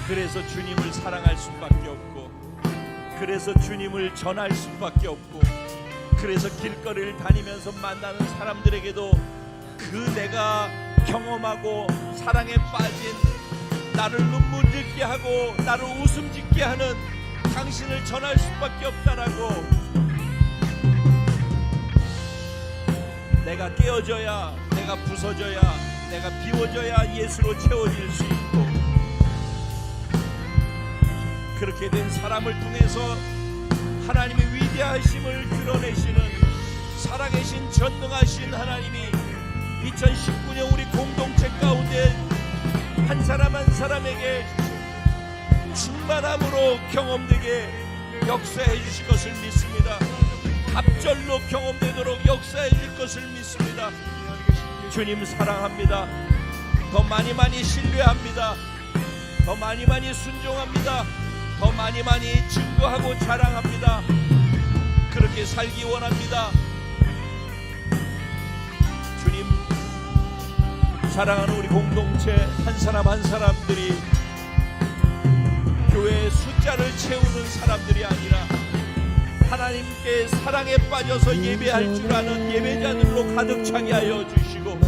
그래서 주님을 사랑할 수밖에 없고, 그래서 주님을 전할 수밖에 없고, 그래서 길거리를 다니면서 만나는 사람들에게도 그 내가 경험하고 사랑에 빠진, 나를 눈물 짓게 하고 나를 웃음 짓게 하는 당신을 전할 수밖에 없다라고, 내가 깨어져야, 내가 부서져야, 내가 비워져야 예수로 채워질 수 있고, 그렇게 된 사람을 통해서 하나님의 위대하심을 드러내시는 살아계신 전능하신 하나님이 2019년 우리 공동체 가운데 한 사람 한 사람에게 충만함으로 경험되게 역사해 주실 것을 믿습니다. 갑절로 경험되도록 역사해 줄 것을 믿습니다. 주님 사랑합니다. 더 많이 신뢰합니다. 더 많이 순종합니다. 더 많이 증거하고 자랑합니다. 그렇게 살기 원합니다. 주님, 사랑하는 우리 공동체 한 사람 한 사람들이 교회의 숫자를 채우는 사람들이 아니라 하나님께 사랑에 빠져서 예배할 줄 아는 예배자들로 가득 차게 하여 주시고,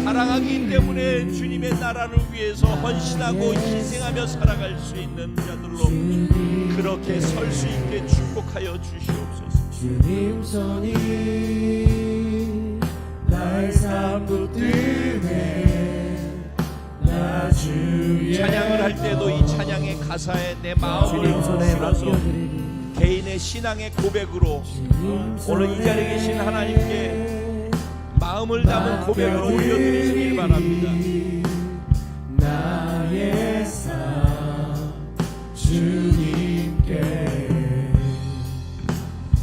사랑하기 때문에 주님의 나라를 위해서 헌신하고 희생하며 살아갈 수 있는 자들로 그렇게 설 수 있게 축복하여 주시옵소서. 주님 손이 날 삼붙드네. 나 주의 찬양을 할 때도 이 찬양의 가사에 내 마음을 실어서 개인의 신앙의 고백으로 오늘 이 자리에 계신 하나님께 마음을 담은 고백으로 올려드리시길 바랍니다. 나의 삶 주님께,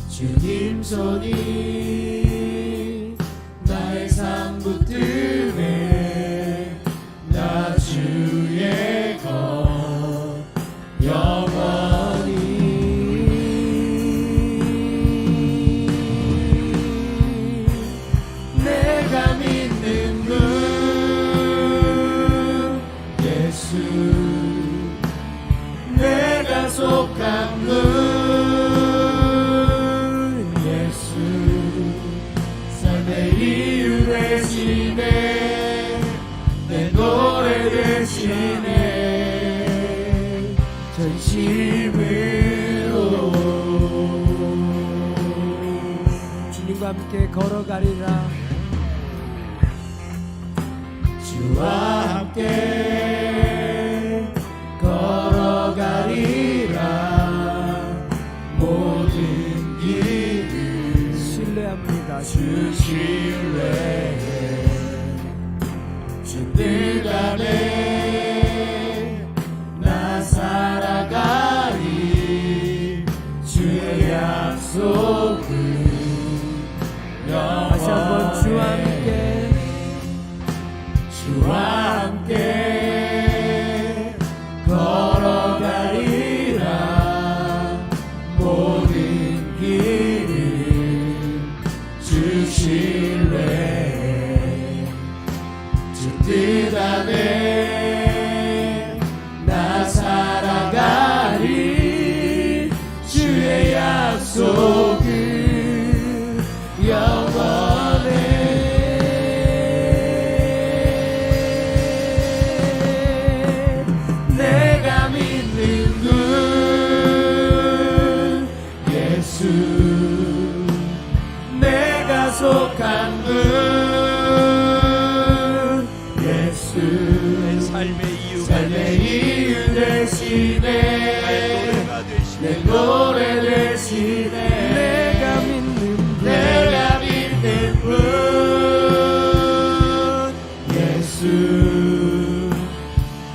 주님 손이 나의 삶 붙드네. 나 주의 것 영원히. 내가 믿는 분 예수, 내가 속한 분 예수, 삶의 이유 되시네. 내 노래 되시네. 전심으로 주님과 함께 걸어가리라. 주와 함께 걸어가리라. 모든 길을 신뢰합니다. 주 신뢰해. 주 뜻 안에 나 살아가리. 주의 약속은 다시 한번 주와 함께, 주와 함께 걸어가리라. 뜻 안에 나 살아가리. 주의 약속은 영원해. 내가 믿는 분 예수, 내가 속한 분 예수, 삶의 이유 되시네. 내 노래 되시네. 내가 믿는 분 예수,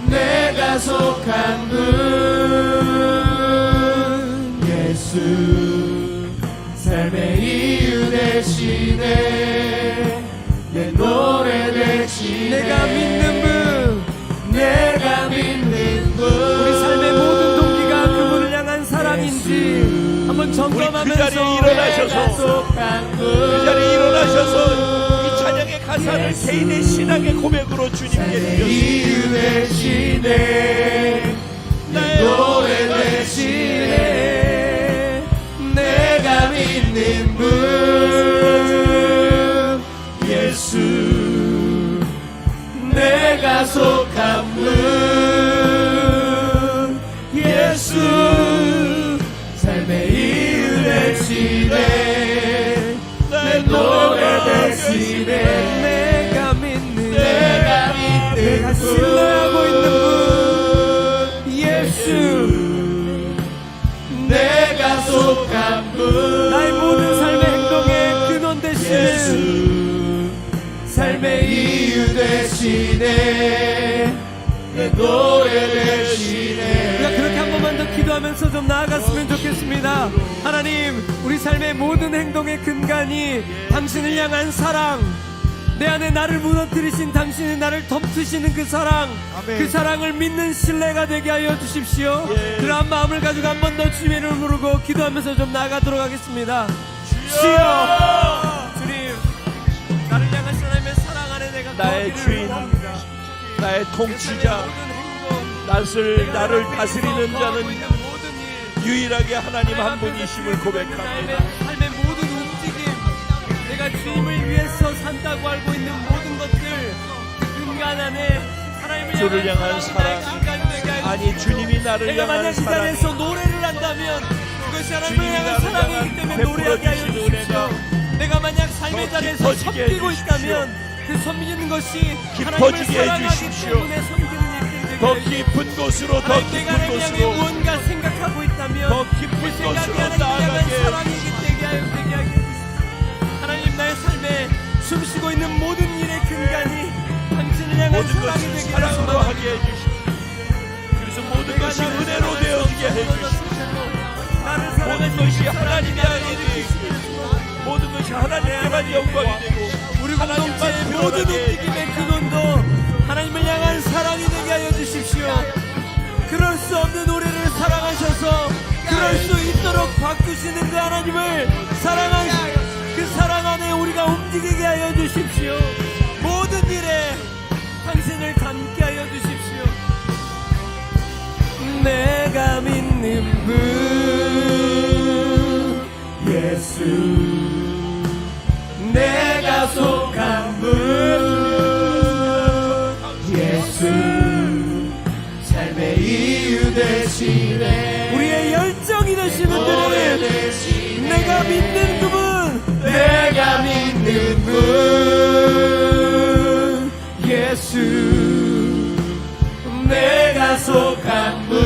내가 속한 분 예수, 삶의 이유 되시네. 내 노래 되시네. 내가 믿는 분, 내가 믿는 분. 우리 삶의 모든 동기가 그분을 향한 사랑인지 한번 점검하면서 그 자리에 일어나셔서 그 자리에 일어나셔서 이 찬양의 가사를 개인의 신앙의 고백으로 주님께 이유 되시네. 내 노래 되시네. 내가 믿는 분 예수, 내가 속한 분 예수, 삶의 이유 되시네. 내 노래 되시네. 내가 믿는 내가 신뢰하고 있는 분 예수, 내가 속한 분 나의 모든 삶의 행동의 근원 되시는 예수, 삶의 이유 되시네. 내 노래 되시네. 우리가 그렇게 한 번만 더 기도하면서 좀 나아갔으면 좋겠습니다. 하나님, 우리 삶의 모든 행동의 근간이 당신을 향한 사랑, 내 안에 나를 무너뜨리신 당신이 나를 덮으시는 그 사랑, 그 사랑을 믿는 신뢰가 되게 하여 주십시오. 그러한 마음을 가지고 한 번 더 주님의 이름을 부르고 기도하면서 좀 나아가도록 하겠습니다. 주여, 주님, 나를 향한 하나님의 사랑 안에 내가 나의 거하기를 주인, 원합니다. 나의 통치자, 나를 다스리는 자는 유일하게 하나님 한 분이심을 고백합니다. 삶의 모든 움직임, 내가 주님을 위해서 산다고 알고 있는 모든 것들, 그 근간 안에 하나님을 주를 향한 사랑, 아니 주님이 나를 내가 만약 향한 이 사랑, 자리에서 노래를 한다면 그것이 하나님을 주님이 향한 나를 사랑이기 향한 때문에 노래하게 하여 베풀어 주시는 주십시오. 은혜가 내가 만약 삶의 더 자리에서 깊어지게 섬기고 해주십시오. 있다면 그 섬기는 것이 하나님을 깊어지게 사랑하기 해주십시오. 때문에 섬기는 일들이 되게 더 하여 주십시오. 깊은 곳으로, 더 하나님, 내가 깊은 하나님 향해 곳으로, 무언가 생각하고 있다면 더 깊은 그 생각이 곳으로 하나님 향한 나아가게 사랑이기 되게 하여 주십시오. 하나님, 나의 삶에 숨쉬고 있는 모든 일의 근간이 당신을 향한 모든 사랑이 것을 되게 사랑으로 하게 해주십시오. 그래서 모든 것이 은혜로 되어지게 해주십시오. 모든 것이 하나님의 아니니 모든 것이 하나님께만 영광이 되고 우리 공동체의 모든 움직임의 근원도 하나님을 향한 사랑이 되게 하여 주십시오. 그럴 수 없는 우리를 사랑하셔서 그럴 수 있도록 바꾸시는 그 하나님을 사랑한 그 사랑 안에 우리가 움직이게 하여 주십시오. 모든 일에 당신을 닮게 하여 주십시오. 내가 믿는 분 예수, 내가 속한 분 예수, 삶의 이유 되시네. 우리의 열정이 되시는 분은 내가 믿는 그분, 내가 믿는 분 예수, 내가 속한 분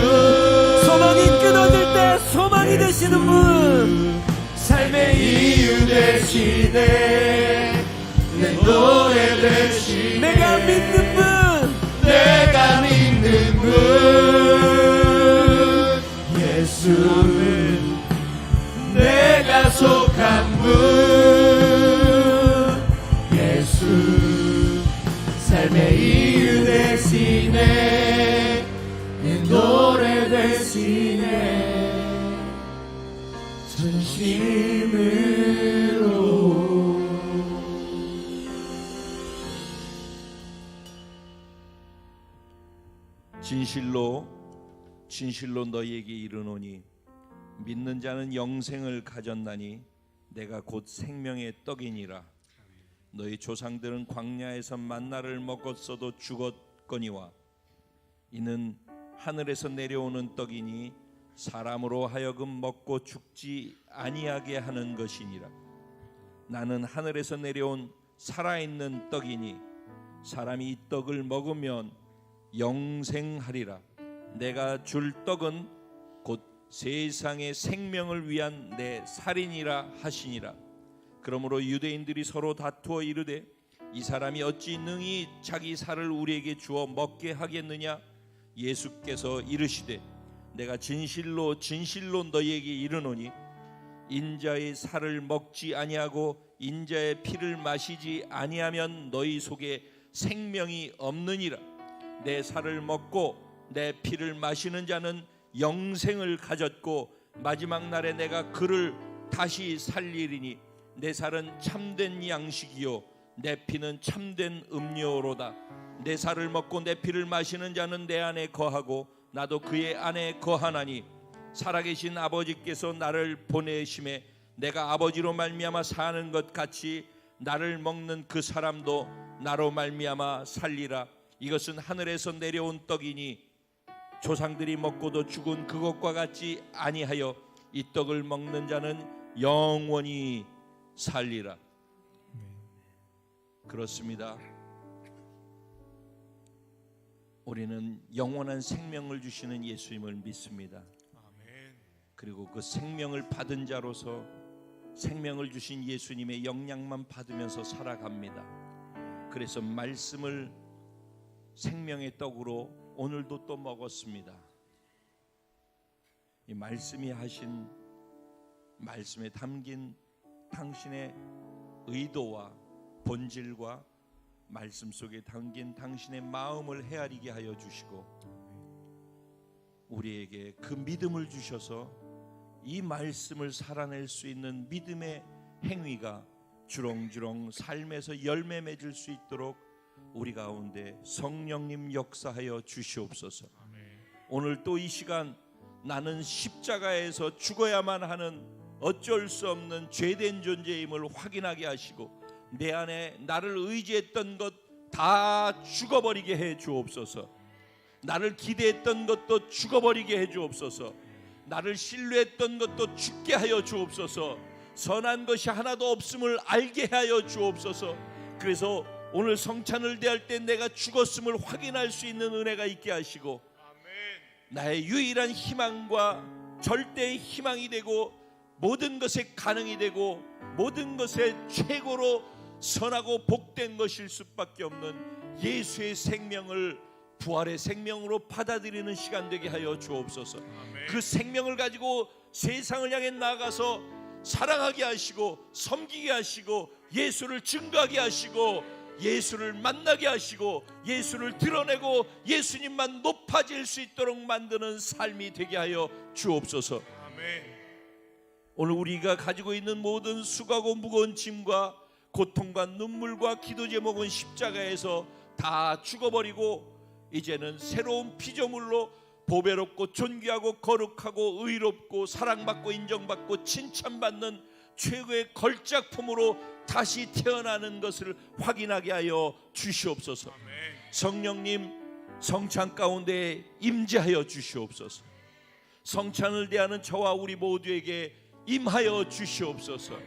소망이 끊어질 때 소망이 되시는 분, 삶의 이유 되시네. 내 노래 되시네. 내가 믿는 분, 내가 믿는 분 예수, 내가 속한 분 예수, 삶의 이유 되시네. 내 노래 되시네. 전심으로 진실로 진실로 너희에게 이르노니 믿는 자는 영생을 가졌나니 내가 곧 생명의 떡이니라. 너희 조상들은 광야에서 만나를 먹었어도 죽었거니와 이는 하늘에서 내려오는 떡이니 사람으로 하여금 먹고 죽지 아니하게 하는 것이니라. 나는 하늘에서 내려온 살아있는 떡이니 사람이 이 떡을 먹으면 영생하리라. 내가 줄 떡은 곧 세상의 생명을 위한 내 살이니라 하시니라. 그러므로 유대인들이 서로 다투어 이르되 이 사람이 어찌 능히 자기 살을 우리에게 주어 먹게 하겠느냐. 예수께서 이르시되 내가 진실로 진실로 너희에게 이르노니 인자의 살을 먹지 아니하고 인자의 피를 마시지 아니하면 너희 속에 생명이 없느니라. 내 살을 먹고 내 피를 마시는 자는 영생을 가졌고 마지막 날에 내가 그를 다시 살리리니 내 살은 참된 양식이요 내 피는 참된 음료로다. 내 살을 먹고 내 피를 마시는 자는 내 안에 거하고 나도 그의 안에 거하나니 살아계신 아버지께서 나를 보내심에 내가 아버지로 말미암아 사는 것 같이 나를 먹는 그 사람도 나로 말미암아 살리라. 이것은 하늘에서 내려온 떡이니 조상들이 먹고도 죽은 그것과 같지 아니하여 이 떡을 먹는 자는 영원히 살리라. 그렇습니다. 우리는 영원한 생명을 주시는 예수님을 믿습니다. 그리고 그 생명을 받은 자로서 생명을 주신 예수님의 영향만 받으면서 살아갑니다. 그래서 말씀을 생명의 떡으로 오늘도 또 먹었습니다. 이 말씀이 하신 말씀에 담긴 당신의 의도와 본질과 말씀 속에 담긴 당신의 마음을 헤아리게 하여 주시고 우리에게 그 믿음을 주셔서 이 말씀을 살아낼 수 있는 믿음의 행위가 주렁주렁 삶에서 열매 맺을 수 있도록 우리 가운데 성령님 역사하여 주시옵소서. 오늘 또 이 시간 나는 십자가에서 죽어야만 하는 어쩔 수 없는 죄된 존재임을 확인하게 하시고 내 안에 나를 의지했던 것 다 죽어버리게 해 주옵소서. 나를 기대했던 것도 죽어버리게 해 주옵소서. 나를 신뢰했던 것도 죽게 하여 주옵소서. 선한 것이 하나도 없음을 알게 하여 주옵소서. 그래서 오늘 성찬을 대할 때 내가 죽었음을 확인할 수 있는 은혜가 있게 하시고 나의 유일한 희망과 절대의 희망이 되고 모든 것의 가능이 되고 모든 것의 최고로 선하고 복된 것일 수밖에 없는 예수의 생명을 부활의 생명으로 받아들이는 시간 되게 하여 주옵소서. 그 생명을 가지고 세상을 향해 나아가서 사랑하게 하시고 섬기게 하시고 예수를 증거하게 하시고 예수를 만나게 하시고 예수를 드러내고 예수님만 높아질 수 있도록 만드는 삶이 되게 하여 주옵소서. 오늘 우리가 가지고 있는 모든 수고하고 무거운 짐과 고통과 눈물과 기도 제목은 십자가에서 다 죽어버리고 이제는 새로운 피조물로 보배롭고 존귀하고 거룩하고 의롭고 사랑받고 인정받고 칭찬받는 최고의 걸작품으로 다시 태어나는 것을 확인하게 하여 주시옵소서. 성령님 성찬 가운데 임재하여 주시옵소서. 성찬을 대하는 저와 우리 모두에게 임하여 주시옵소서.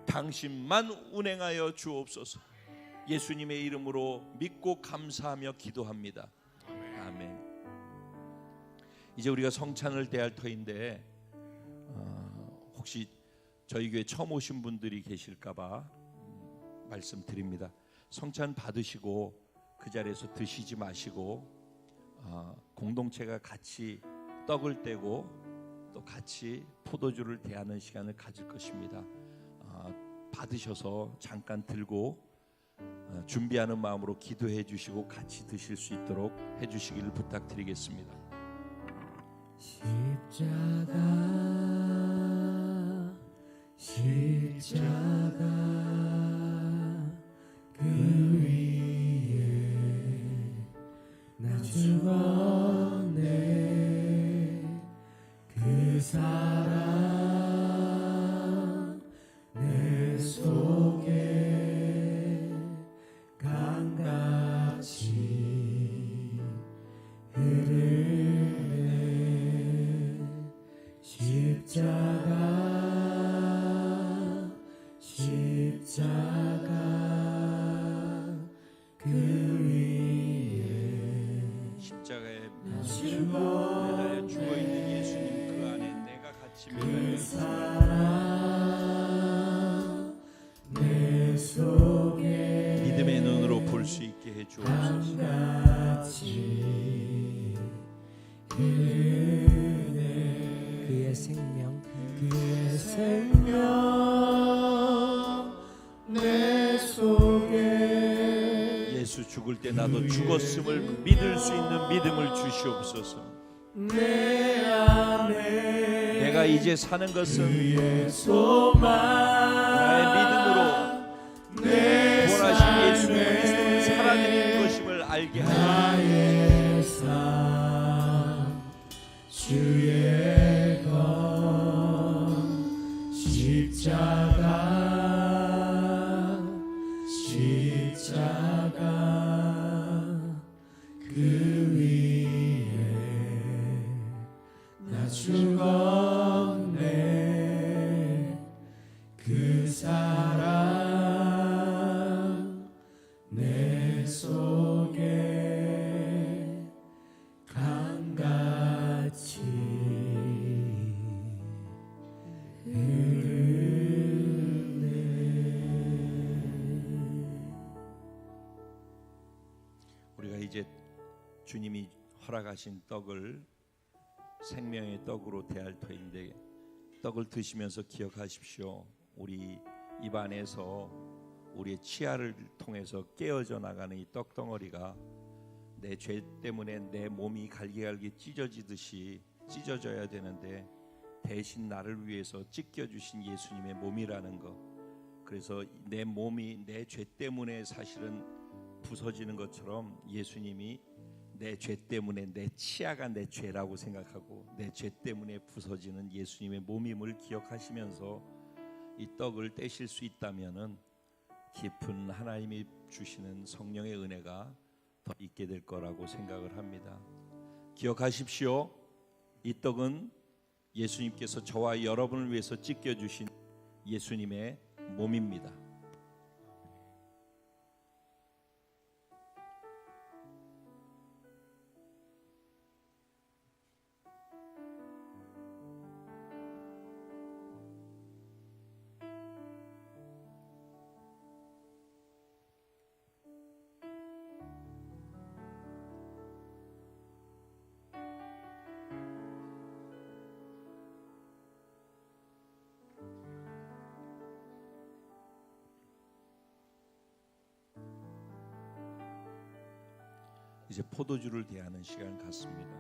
당신만 운행하여 주옵소서. 예수님의 이름으로 믿고 감사하며 기도합니다. 아멘. 이제 우리가 성찬을 대할 터인데 혹시 저희 교회 처음 오신 분들이 계실까봐 말씀드립니다. 성찬 받으시고 그 자리에서 드시지 마시고 공동체가 같이 떡을 떼고 또 같이 포도주를 대하는 시간을 가질 것입니다. 받으셔서 잠깐 들고 준비하는 마음으로 기도해 주시고 같이 드실 수 있도록 해주시기를 부탁드리겠습니다. 십자가 그 위에 나 죽어 십자가에 매달려 죽어 있는 예수님 그 안에 내가 같이 매달려 믿음의 눈으로 볼 수 있게 해 주옵소서. 그의 생명 내 속에 예수 죽을 때 나도 죽었음을 믿을 수 있는 믿음을 주시옵소서. 내 안에 내가 이제 사는 것은 그의 소망 나의 믿음으로 구원하신 예수 그리스도는 살아내는 것임을 알게 하여 나의 삶 주의 검 십자가 그 위에 나 죽었네 그 사랑 내 속에 강같이 우리가 이제 주님이 허락하신 떡을 생명의 떡으로 대할 터인데 떡을 드시면서 기억하십시오. 우리 입안에서 우리의 치아를 통해서 깨어져 나가는 이 떡덩어리가 내 죄 때문에 내 몸이 갈기갈기 찢어지듯이 찢어져야 되는데 대신 나를 위해서 찢겨주신 예수님의 몸이라는 것. 그래서 내 몸이 내 죄 때문에 사실은 부서지는 것처럼 예수님이 내 죄 때문에 내 치아가 내 죄라고 생각하고 내 죄 때문에 부서지는 예수님의 몸임을 기억하시면서 이 떡을 떼실 수 있다면은 깊은 하나님이 주시는 성령의 은혜가 더 있게 될 거라고 생각을 합니다. 기억하십시오. 이 떡은 예수님께서 저와 여러분을 위해서 찢겨 주신 예수님의 몸입니다. 이제 포도주를 대하는 시간 같습니다.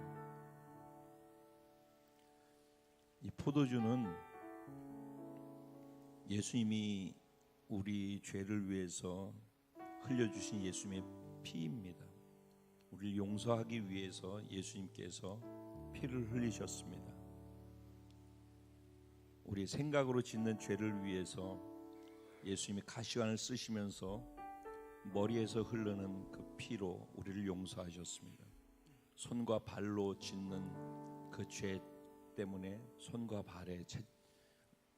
이 포도주는 예수님이 우리 죄를 위해서 흘려주신 예수님의 피입니다. 우리를 용서하기 위해서 예수님께서 피를 흘리셨습니다. 우리 생각으로 짓는 죄를 위해서 예수님이 가시관을 쓰시면서 머리에서 흐르는 그 피로 우리를 용서하셨습니다. 손과 발로 짓는 그 죄 때문에 손과 발에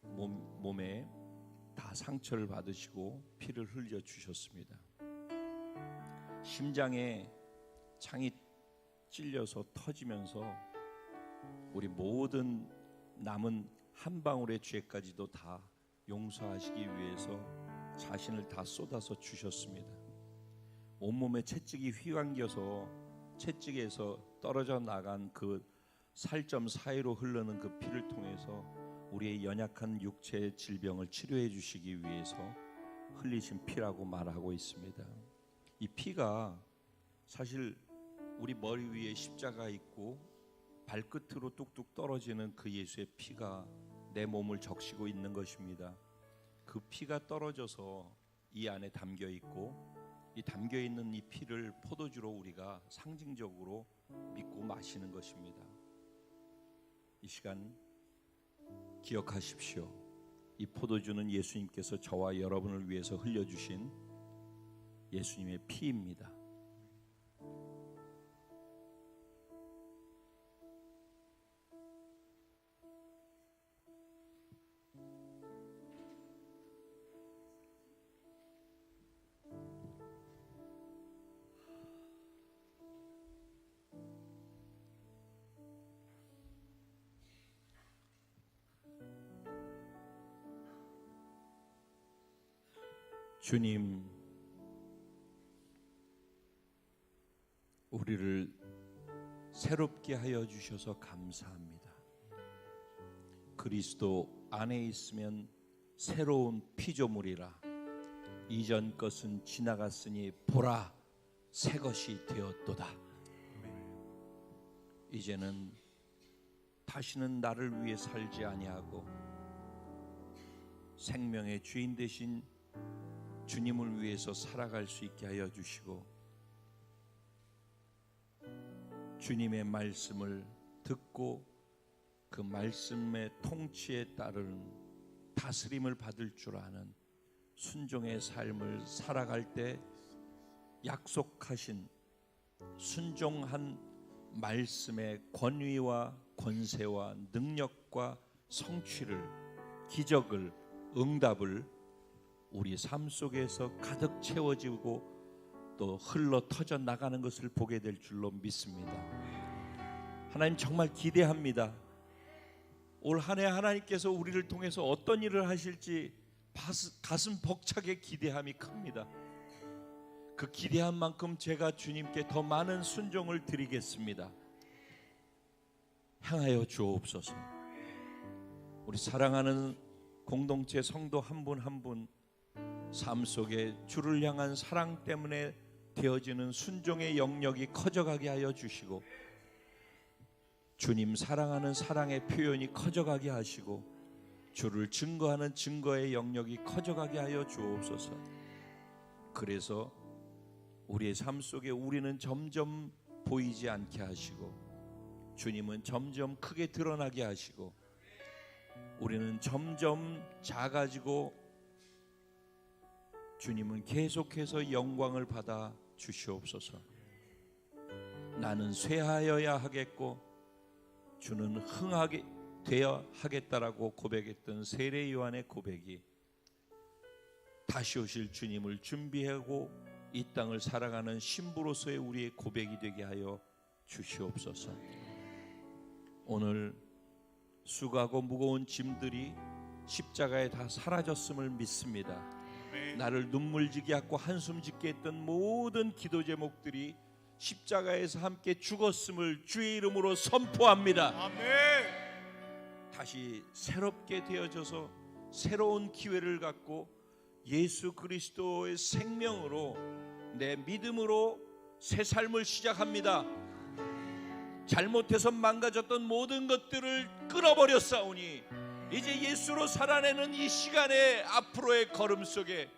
몸에 다 상처를 받으시고 피를 흘려 주셨습니다. 심장에 창이 찔려서 터지면서 우리 모든 남은 한 방울의 죄까지도 다 용서하시기 위해서 자신을 다 쏟아서 주셨습니다. 온몸에 채찍이 휘감겨서 채찍에서 떨어져 나간 그 살점 사이로 흐르는 그 피를 통해서 우리의 연약한 육체의 질병을 치료해 주시기 위해서 흘리신 피라고 말하고 있습니다. 이 피가 사실 우리 머리 위에 십자가 있고 발끝으로 뚝뚝 떨어지는 그 예수의 피가 내 몸을 적시고 있는 것입니다. 그 피가 떨어져서 이 안에 담겨 있고 이 담겨 있는 이 피를 포도주로 우리가 상징적으로 믿고 마시는 것입니다. 이 시간 기억하십시오. 이 포도주는 예수님께서 저와 여러분을 위해서 흘려주신 예수님의 피입니다. 주님, 우리를 새롭게 하여 주셔서 감사합니다. 그리스도 안에 있으면 새로운 피조물이라. 이전 것은 지나갔으니 보라, 새 것이 되었도다. 이제는 다시는 나를 위해 살지 아니하고 생명의 주인 되신 주님을 위해서 살아갈 수 있게 하여 주시고, 주님의 말씀을 듣고 그 말씀의 통치에 따른 다스림을 받을 줄 아는 순종의 삶을 살아갈 때 약속하신 순종한 말씀의 권위와 권세와 능력과 성취를, 기적을, 응답을 우리 삶 속에서 가득 채워지고 또 흘러 터져 나가는 것을 보게 될 줄로 믿습니다. 하나님, 정말 기대합니다. 올 한 해 하나님께서 우리를 통해서 어떤 일을 하실지 가슴 벅차게 기대함이 큽니다. 그 기대한 만큼 제가 주님께 더 많은 순종을 드리겠습니다. 향하여 주옵소서. 우리 사랑하는 공동체 성도 한 분 한 분 삶 속에 주를 향한 사랑 때문에 되어지는 순종의 영역이 커져가게 하여 주시고, 주님 사랑하는 사랑의 표현이 커져가게 하시고, 주를 증거하는 증거의 영역이 커져가게 하여 주옵소서. 그래서 우리의 삶 속에 우리는 점점 보이지 않게 하시고, 주님은 점점 크게 드러나게 하시고, 우리는 점점 작아지고, 주님은 계속해서 영광을 받아 주시옵소서. 나는 쇠하여야 하겠고 주는 흥하게 되어 하겠다라고 고백했던 세례 요한의 고백이 다시 오실 주님을 준비하고 이 땅을 살아가는 신부로서의 우리의 고백이 되게 하여 주시옵소서. 오늘 수고하고 무거운 짐들이 십자가에 다 사라졌음을 믿습니다. 나를 눈물지게 하고 한숨 짓게 했던 모든 기도 제목들이 십자가에서 함께 죽었음을 주의 이름으로 선포합니다. 아멘. 다시 새롭게 되어져서 새로운 기회를 갖고 예수 그리스도의 생명으로, 내 믿음으로 새 삶을 시작합니다. 잘못해서 망가졌던 모든 것들을 끊어버렸사오니 이제 예수로 살아내는 이 시간의 앞으로의 걸음 속에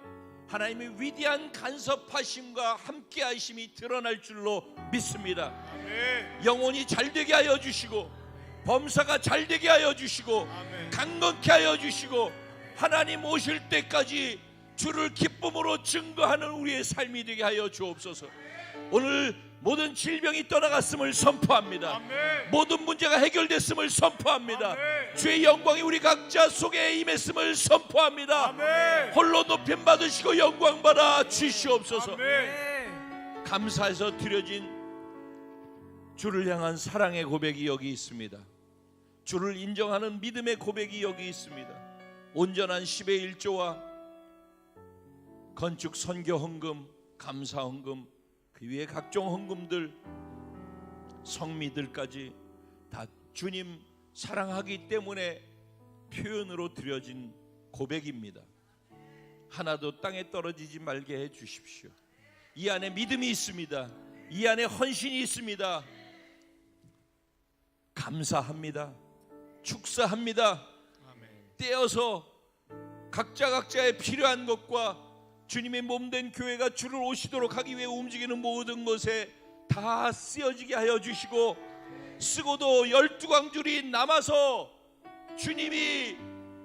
하나님의 위대한 간섭하심과 함께하심이 드러날 줄로 믿습니다. 아멘. 영혼이 잘되게 하여 주시고, 범사가 잘되게 하여 주시고, 아멘. 강건케 하여 주시고, 하나님 오실 때까지 주를 기쁨으로 증거하는 우리의 삶이 되게 하여 주옵소서. 오늘 모든 질병이 떠나갔음을 선포합니다. 아멘. 모든 문제가 해결됐음을 선포합니다. 아멘. 주의 영광이 우리 각자 속에 임했음을 선포합니다. 아멘. 홀로 높임 받으시고 영광 받아 주시옵소서. 아멘. 감사해서 드려진 주를 향한 사랑의 고백이 여기 있습니다. 주를 인정하는 믿음의 고백이 여기 있습니다. 온전한 10의 1조와 건축 선교 헌금, 감사 헌금, 그 위에 각종 헌금들, 성미들까지 다 주님 사랑하기 때문에 표현으로 드려진 고백입니다. 하나도 땅에 떨어지지 말게 해 주십시오. 이 안에 믿음이 있습니다. 이 안에 헌신이 있습니다. 감사합니다. 축사합니다. 떼어서 각자의 필요한 것과 주님의 몸된 교회가 주를 오시도록 하기 위해 움직이는 모든 것에 다 쓰여지게 하여 주시고, 쓰고도 12광줄이 남아서 주님이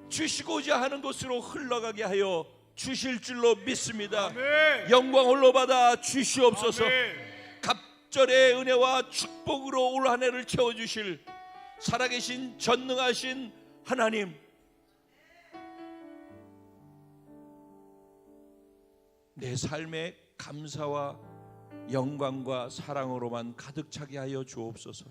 주시고자 하는 것으로 흘러가게 하여 주실 줄로 믿습니다. 아멘. 영광 홀로 받아 주시옵소서. 아멘. 갑절의 은혜와 축복으로 올 한 해를 채워주실 살아계신 전능하신 하나님, 내 삶에 감사와 영광과 사랑으로만 가득 차게 하여 주옵소서.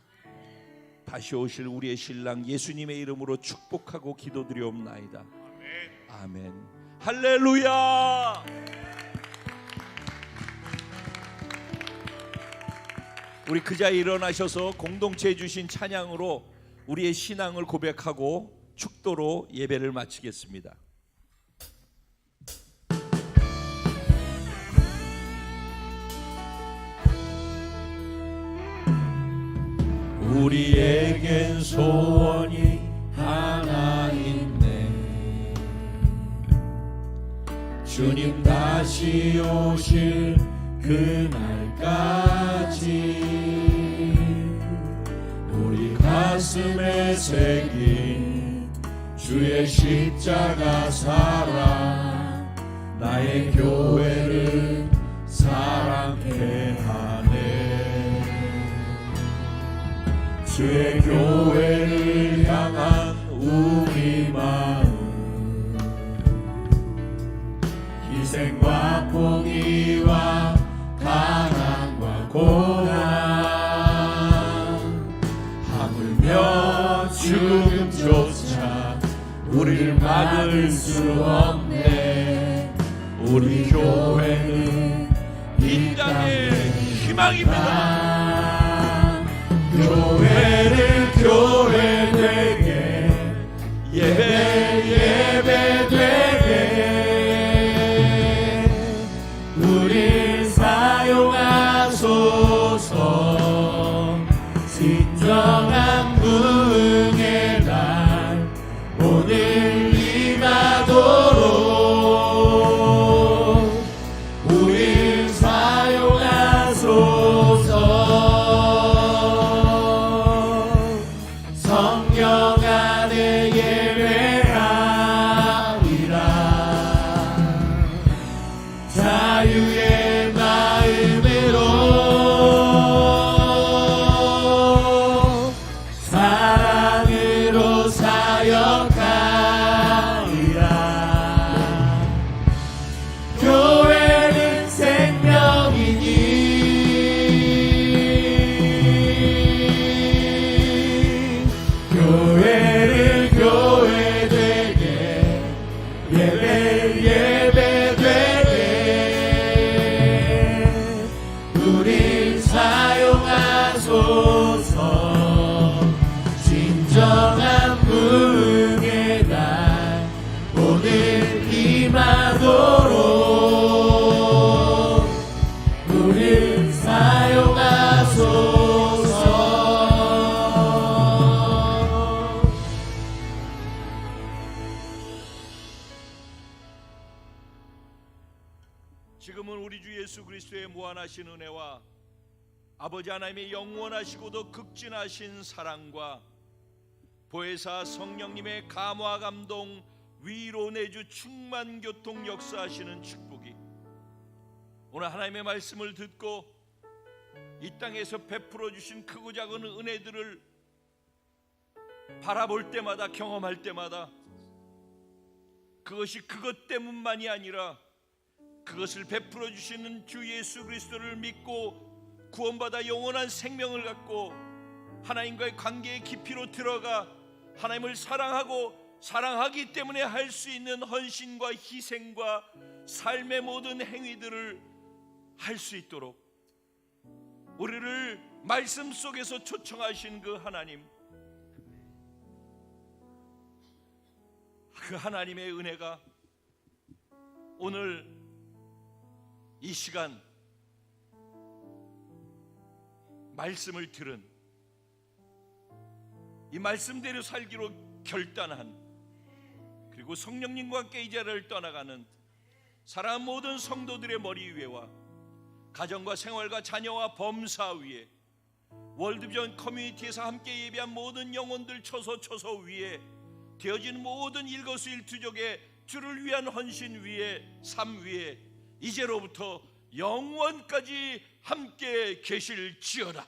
다시 오실 우리의 신랑 예수님의 이름으로 축복하고 기도드리옵나이다. 아멘. 아멘. 할렐루야. 우리 그 자리에 일어나셔서 공동체에 주신 찬양으로 우리의 신앙을 고백하고 축도로 예배를 마치겠습니다. 우리에겐 소원이 하나 있네. 주님 다시 오실 그날까지 우리 가슴에 새긴 주의 십자가 사랑, 나의 교회를 사랑케 하네. 주의 교회를 향한 우리 마음, 희생과 포기와 가난과 고난, 하물며 죽음조차 우리를 막을 수 없네. 우리 교회는 이 땅의 희망입니다. 교회를 교회 되게, 예배 되게 우리 사용하소서. 진정한 부흥의 날 오늘 임하도록 우리 사용하소서. 성령 안에 예배하리라. 자유의 마음으로 사랑으로 사역하리라. 교회는 생명이니 교회를 교회 되게, 예배 되게 우리 사용하소서. 진정한 부흥의 날 오늘 임하도록 우리 사용하소서. 지금은 우리 주 예수 그리스도의 무한하신 은혜와 아버지 하나님의 영원하시고도 극진하신 사랑과 보혜사 성령님의 감화 감동 위로 내주 충만 교통 역사하시는 축복이 오늘 하나님의 말씀을 듣고 이 땅에서 베풀어 주신 크고 작은 은혜들을 바라볼 때마다, 경험할 때마다 그것이 그것 때문만이 아니라 그것을 베풀어 주시는 주 예수 그리스도를 믿고 구원받아 영원한 생명을 갖고 하나님과의 관계의 깊이로 들어가 하나님을 사랑하고 사랑하기 때문에 할 수 있는 헌신과 희생과 삶의 모든 행위들을 할 수 있도록 우리를 말씀 속에서 초청하신 그 하나님, 그 하나님의 은혜가 오늘 이 시간 말씀을 들은, 이 말씀대로 살기로 결단한, 그리고 성령님과 함께 이 자리를 떠나가는 사랑하는 모든 성도들의 머리 위에와 가정과 생활과 자녀와 범사 위에, 월드비전 커뮤니티에서 함께 예배한 모든 영혼들 처소 위에 되어진 모든 일거수일투족의 주를 위한 헌신 위에, 삶 위에 이제로부터 영원까지 함께 계실지어다.